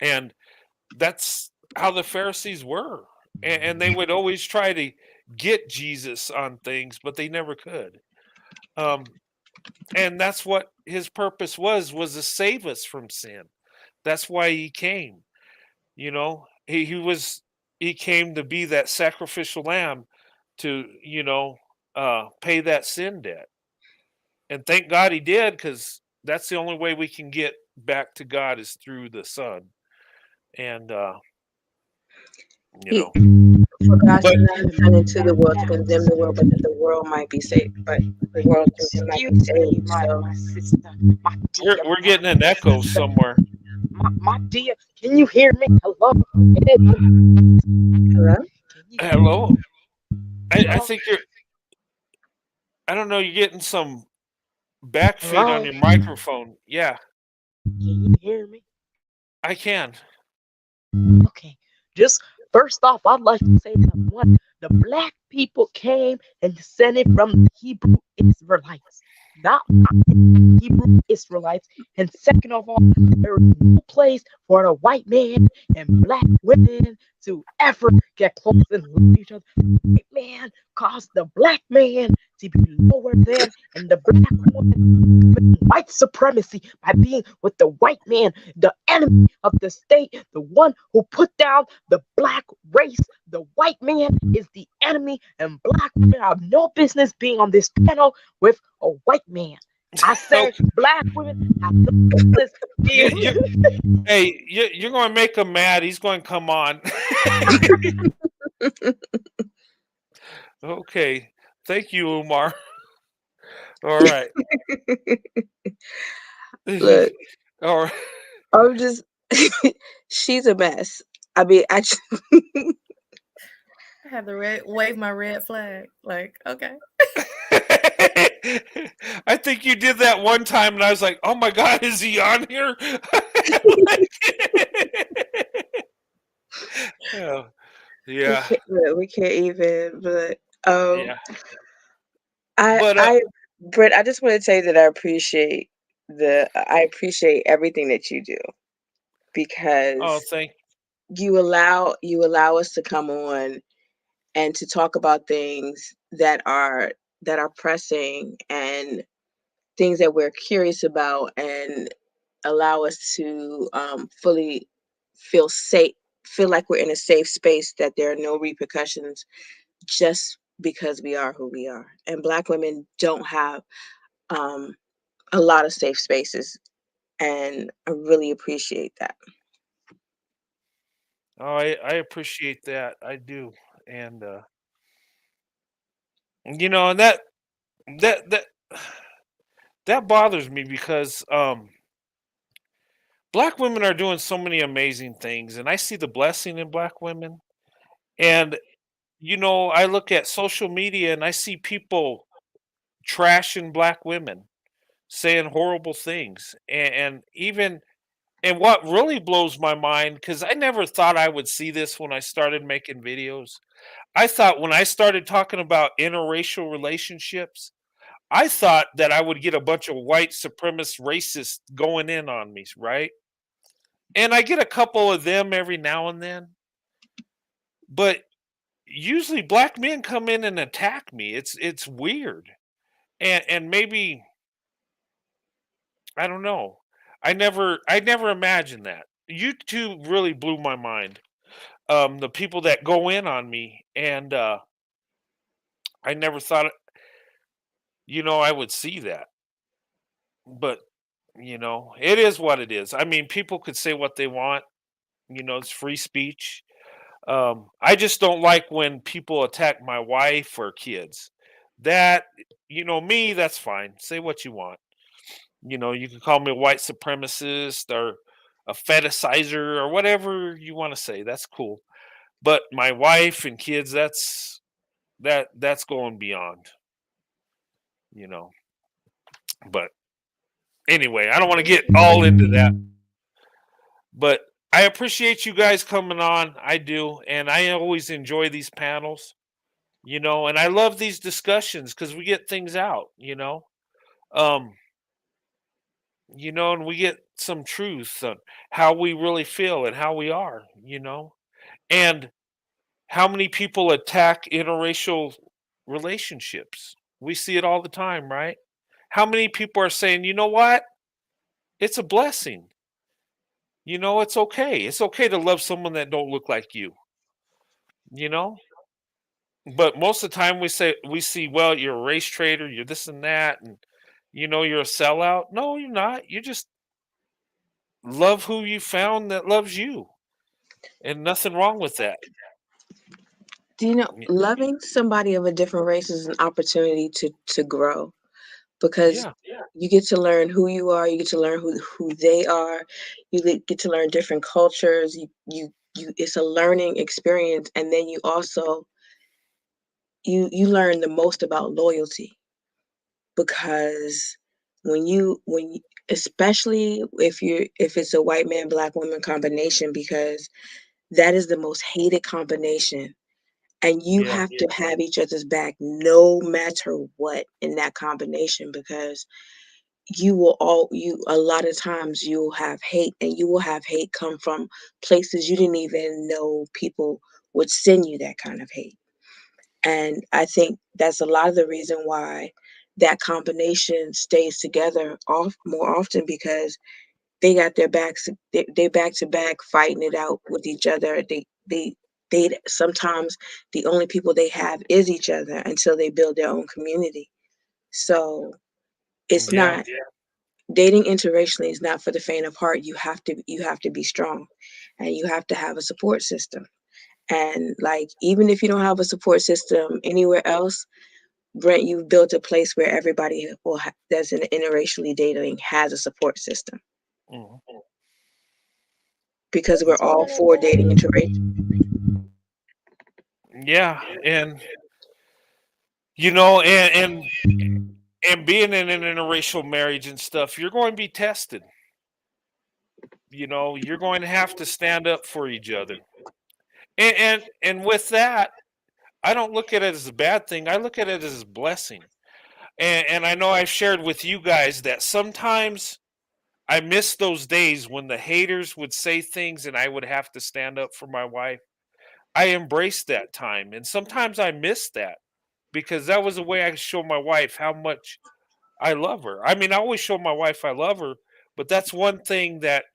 And that's how the Pharisees were. And they would always try to get Jesus on things, but they never could. Um, and that's what his purpose was to save us from sin. That's why he came. He came to be that sacrificial lamb to pay that sin debt. And thank God he did, because that's the only way we can get back to God is through the Son. And you He, know, for God but sent not his son into the world to condemn the world, but that the world might be saved. But the world through him might be Excuse me, saved. So my sister, my dear, we're my getting an echo sister, somewhere. my dear. Can you hear me? Hello? hello. Can you hear me? Hello. I Hello? think I don't know, you're getting some backfeed on Hello? your microphone. Yeah, Can you hear me? I can. Okay. Just first off, I'd like to say that one, the black people came and descended from the Hebrew Israelites, not Hebrew Israelites. And second of all, there is no place for a white man and black women to ever get close and love each other. The white man caused the black man to be lower than, and the black woman white supremacy by being with the white man, the enemy of the state, the one who put down the black race. The white man is the enemy, and black women have no business being on this panel with a white man. I say Okay. black women have no business You, being. you, hey, you're going to make him mad. He's going to come on. Okay. Thank you, Umar. All right. Look, All right. I'm just. She's a mess. I mean, actually, I had to wave my red flag. Like, okay. I think you did that one time, and I was like, "Oh my God, is he on here?" Oh, yeah, we can't even. But yeah. I But I Britt, I just want to say that I appreciate everything that you do, oh, because thank. you allow us to come on and to talk about things that are pressing, and things that we're curious about, and allow us to fully feel safe, feel like we're in a safe space, that there are no repercussions just because we are who we are. And Black women don't have um, a lot of safe spaces, and I really appreciate that. Oh, I appreciate that. I do, and and that that bothers me because Black women are doing so many amazing things, and I see the blessing in black women. And I look at social media and I see people trashing black women, saying horrible things, and even and what really blows my mind, because I never thought I would see this when I started making videos. I thought when I started talking about interracial relationships, I thought that I would get a bunch of white supremacist racists going in on me, right? And I get a couple of them every now and then, but usually black men come in and attack me. It's weird. And maybe I don't know. I never imagined that. You two really blew my mind. The people that go in on me, and I never thought I would see that. But it is what it is. I mean, people could say what they want. It's free speech. I just don't like when people attack my wife or kids. That me, that's fine. Say what you want. You can call me a white supremacist or a fetishizer or whatever you want to say. That's cool. But my wife and kids, that's going beyond, you know. But anyway, I don't want to get all into that. But I appreciate you guys coming on. I do, and I always enjoy these panels, and I love these discussions because we get things out, Um, and we get some truth on how we really feel and how we are. And how many people attack interracial relationships? We see it all the time, right? How many people are saying, you know what? It's a blessing. It's okay. It's okay to love someone that don't look like you know? But most of the time we see, well, you're a race traitor, you're this and that, and you're a sellout. No, you're not. You just love who you found that loves you. And nothing wrong with that. Do you know Y- loving somebody of a different race is an opportunity to grow because Yeah. you get to learn who you are, you get to learn who they are, get to learn different cultures. You it's a learning experience, and then you also you learn the most about loyalty because when you especially if it's a white man black woman combination, because that is the most hated combination, and you Yeah. have to have each other's back no matter what in that combination, because you a lot of times you'll have hate, and you will have hate come from places you didn't even know people would send you that kind of hate. And I think that's a lot of the reason why that combination stays together more often, because they got their backs, they back to back fighting it out with each other. They sometimes the only people they have is each other until they build their own community. So it's Yeah. not dating interracially is not for the faint of heart. You have to be strong, and you have to have a support system. And like, even if you don't have a support system anywhere else, Brent, you've built a place where everybody that's in interracially dating has a support system, Mhm. because we're all for dating interracial. Yeah. And being in an interracial marriage and stuff, you're going to be tested. You're going to have to stand up for each other. And with that, I don't look at it as a bad thing. I look at it as a blessing. And I know I've shared with you guys that sometimes I miss those days when the haters would say things and I would have to stand up for my wife. I embraced that time. And sometimes I miss that because that was a way I could show my wife how much I love her. I mean, I always show my wife I love her, but that's one thing that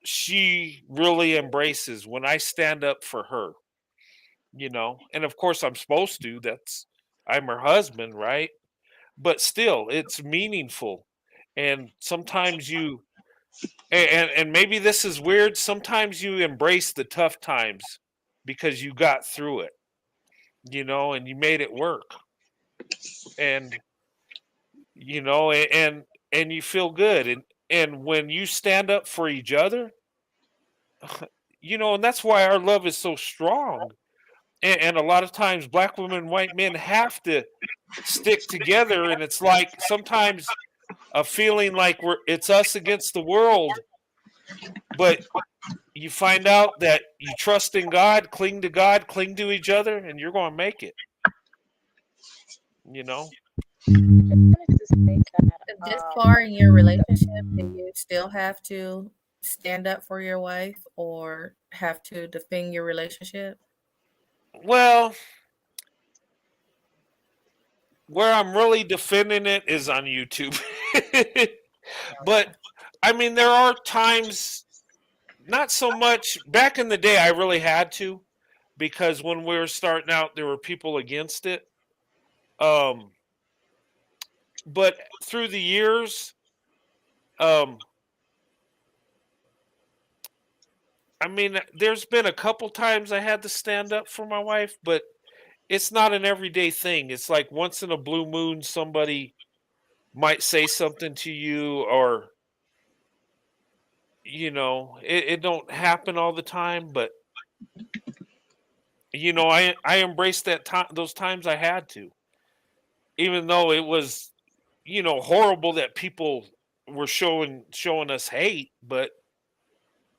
she really embraces when I stand up for her. And of course I'm supposed to. I'm her husband, right? But still, it's meaningful. And sometimes and maybe this is weird, sometimes you embrace the tough times because you got through it, and you made it work. And and you feel good. And when you stand up for each other, and that's why our love is so strong. And a lot of times, black women and white men have to stick together, and it's like sometimes a feeling like it's us against the world, but you find out that you trust in God, cling to each other, and you're going to make it. You know. I wanted to say This that far in your relationship, do you still have to stand up for your wife or have to defend your relationship? Well, where I'm really defending it is on YouTube. But I mean, there are times, not so much. Back in the day, I really had to, because when we were starting out, there were people against it. Um, but through the years, um, I mean, there's been a couple times I had to stand up for my wife, but it's not an everyday thing. It's like once in a blue moon, somebody might say something to you, or it don't happen all the time, but I embraced that time, those times I had to, even though it was horrible that people were showing us hate, but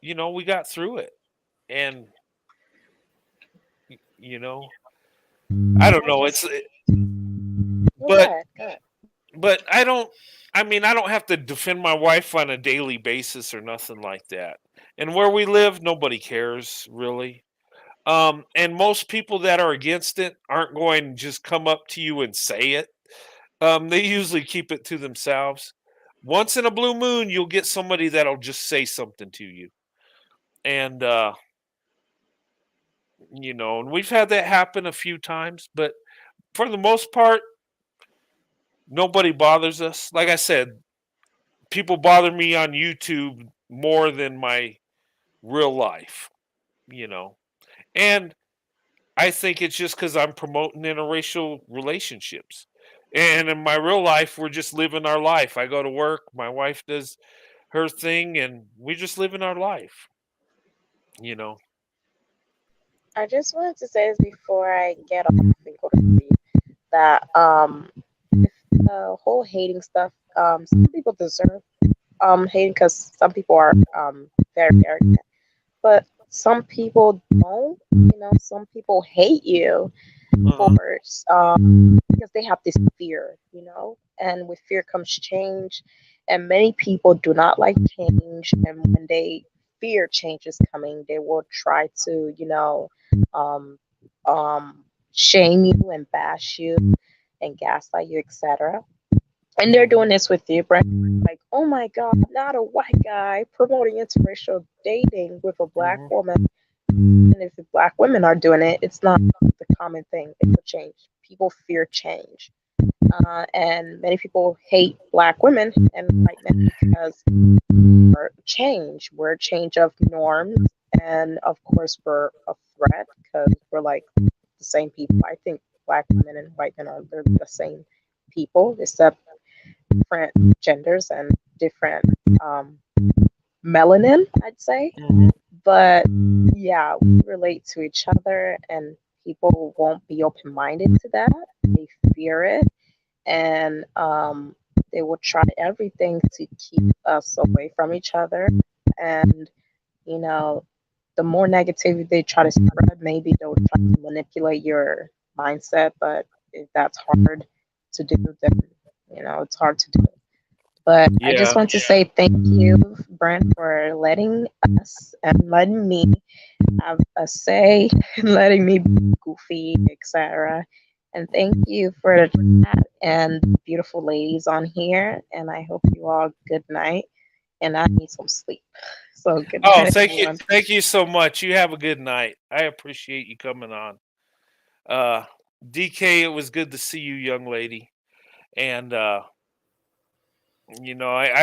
we got through it. And you know I don't I know, just well, but go ahead. I don't have to defend my wife on a daily basis or nothing like that. And where we live, nobody cares really. And most people that are against it aren't going to just come up to you and say it. They usually keep it to themselves. Once in a blue moon, you'll get somebody that'll just say something to you. And and we've had that happen a few times, but for the most part, nobody bothers us. Like I said, people bother me on YouTube more than my real life, you know. And I think it's just because I'm promoting interracial relationships. And in my real life, we're just living our life. I go to work, my wife does her thing, and we just living our life, you know. I just wanted to say this before I get off and go to sleep that if the whole hating stuff, some people deserve hating because some people are very arrogant, but some people don't. You know, some people hate you Uh-huh. for because they have this fear. You know, and with fear comes change, and many people do not like change, and when they fear change is coming, they will try to um um shame you and bash you and gaslight you, etc. And they're doing Mhm. this with you, Brent. Like, oh my God, not a white guy promoting interracial dating with a black Mhm. woman. And if the black women are doing it, it's not the common thing. It's a change. People fear change. And many people hate black women and white men because we're a change of norms. And of course, we're a threat because we're like the same people. I think black women and white men are they're the same people, except different genders and different um, melanin, I'd say. Mhm. But yeah, we relate to each other, and people won't be open minded to that. They fear it, and they will try everything to keep us away from each other. And, you know, the more negativity they try to spread, maybe they'll try to manipulate your mindset. But if that's hard to do, then, it's hard to do. But I just Yeah. want to say thank you, Brent, for letting us and letting me have a say, and letting me be goofy, etc. And thank you for the chat and the beautiful ladies on here. And I hope you all good night. And I need some sleep. So good Oh, night, everyone. thank you so much. You have a good night. I appreciate you coming on. Uh, DK, it was good to see you, young lady. And I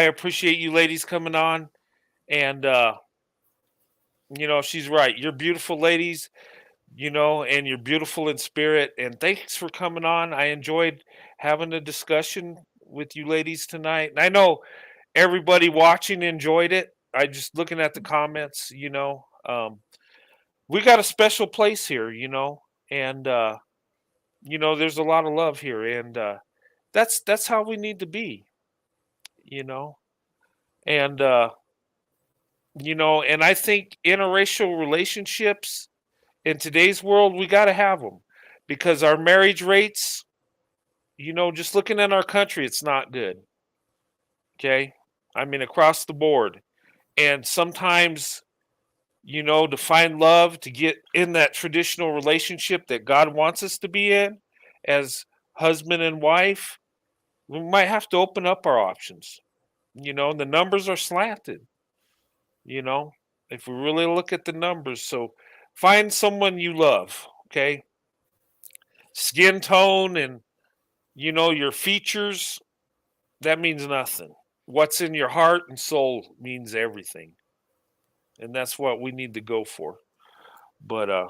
appreciate you ladies coming on. And she's right. You're beautiful ladies, and you're beautiful in spirit. And thanks for coming on. I enjoyed having a discussion with you ladies tonight. And I know everybody watching enjoyed it. I just looking at the comments, we got a special place here, and there's a lot of love here, and that's how we need to be, you know, and and I think interracial relationships in today's world, we got to have them because our marriage rates, just looking at our country, it's not good. Okay. I mean, across the board. And sometimes, to find love, to get in that traditional relationship that God wants us to be in as husband and wife, we might have to open up our options. And the numbers are slanted, you know, if we really look at the numbers. So find someone you love, okay? Skin tone and, your features, that means nothing. What's in your heart and soul means everything. And that's what we need to go for. But I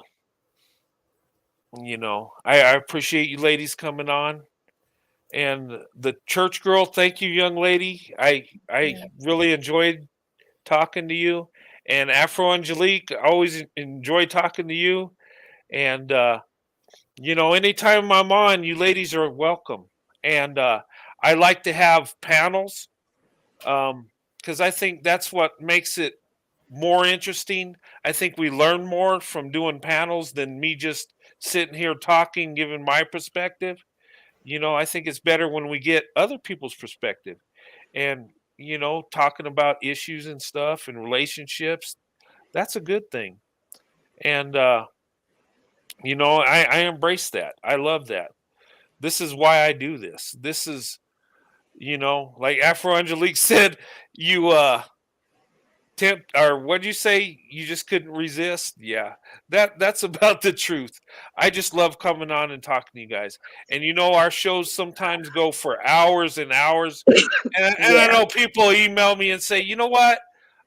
appreciate you ladies coming on. And the church girl, thank you, young lady. I Yeah. really enjoyed talking to you. And Afro Angelique, I always enjoy talking to you. And anytime I'm on, you ladies are welcome. And I like to have panels because I think that's what makes it more interesting. I think we learn more from doing panels than me just sitting here talking, giving my perspective. I think it's better when we get other people's perspective and, talking about issues and stuff and relationships. That's a good thing. And, I embrace that. I love that. This is why I do this. This is, like Afro Angelique said, you, tempt or what'd you say? You just couldn't resist. Yeah, that's about the truth. I just love coming on and talking to you guys. And our shows sometimes go for hours and hours. And I Yeah. know people email me and say, you know what?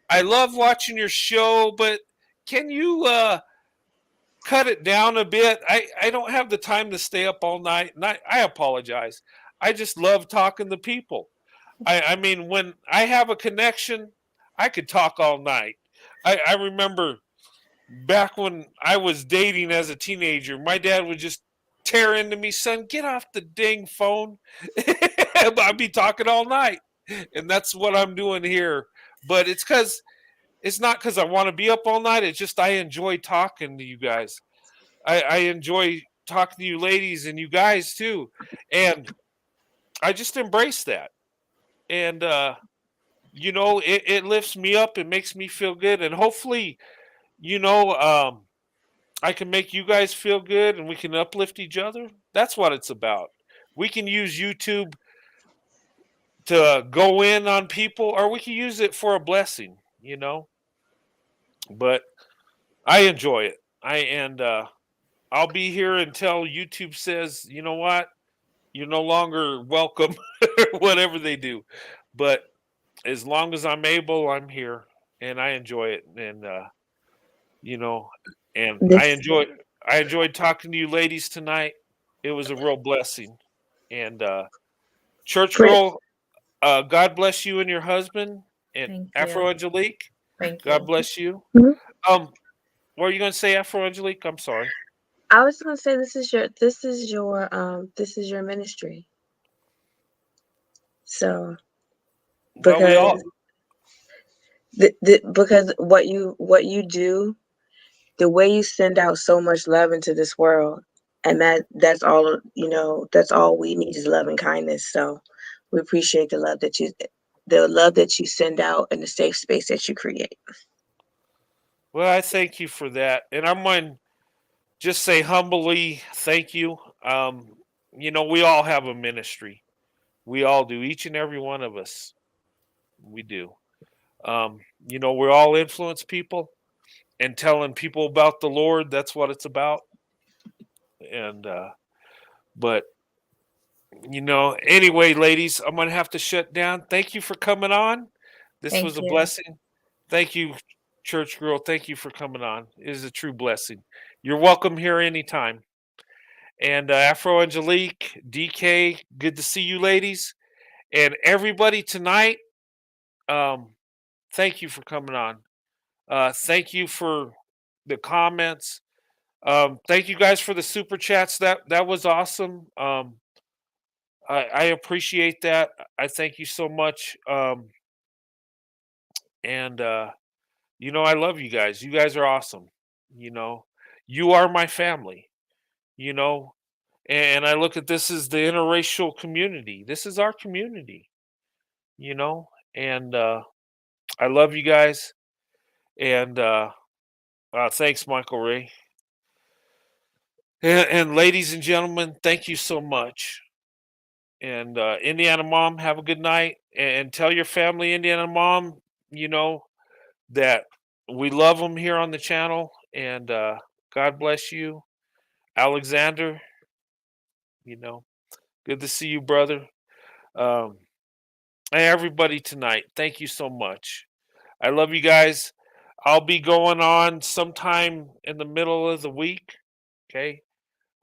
I love watching your show, but can you cut it down a bit? I don't have the time to stay up all night. And I apologize. I just love talking to people. I mean, when I have a connection, I could talk all night. I remember back when I was dating as a teenager, my dad would just tear into me, son, get off the dang phone. I'd be talking all night. And that's what I'm doing here. But it's not because I want to be up all night. It's just I enjoy talking to you guys. I enjoy talking to you ladies and you guys too. And I just embrace that. And it lifts me up. It makes me feel good. And hopefully, you know, um, I can make you guys feel good and we can uplift each other. That's what it's about. We can use YouTube to go in on people, or we can use it for a blessing. But I enjoy it. I'll be here until YouTube says, you know what, you're no longer welcome, whatever they do. But as long as I'm able, I'm here, and I enjoy it. And you know, and This I enjoyed talking to you ladies tonight. It was a real blessing. And church Prince. girl, God bless you and your husband, and Thank Afro you. Angelique. Thank God you. bless you. Mhm. Um, what are you gonna say, Afro Angelique? I'm sorry. I was gonna say this is your ministry. So Well, we all because because what you do, the way you send out so much love into this world, and that's all we need is love and kindness. So we appreciate the love that you send out and the safe space that you create. well, I thank you for that, and I'm going to just say humbly thank you. We all have a ministry. We all do, each and every one of us. We do. Um, we all influence people and telling people about the Lord. That's what it's about. And but anyway, ladies, I'm gonna have to shut down. Thank you for coming on. This was Thank a you. blessing. Thank you, church girl. Thank you for coming on. It is a true blessing. You're welcome here anytime. And Afro Angelique, DK, good to see you, ladies. And everybody tonight, Thank you for coming on. Thank you for the comments. Thank you guys for the super chats. That was awesome. I appreciate that. I thank you so much. And I love you guys. You guys are awesome. You know, you are my family. You know, and I look at this as the interracial community. This is our community. You know, and I love you guys. And thanks, Michael Ray. And ladies and gentlemen, thank you so much. And Indiana Mom, have a good night. And tell your family, Indiana Mom, you know, that we love them here on the channel. And God bless you. Alexander, good to see you, brother. Um, and everybody tonight, thank you so much. I love you guys. I'll be going on sometime in the middle of the week. Okay.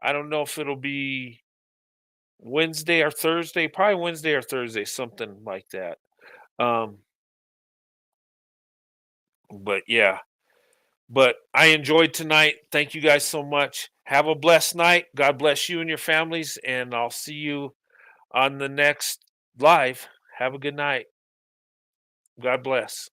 I don't know if it'll be Wednesday or Thursday, probably Wednesday or Thursday, something like that. But yeah, but I enjoyed tonight. Thank you guys so much. Have a blessed night. God bless you and your families, and I'll see you on the next live. Have a good night. God bless.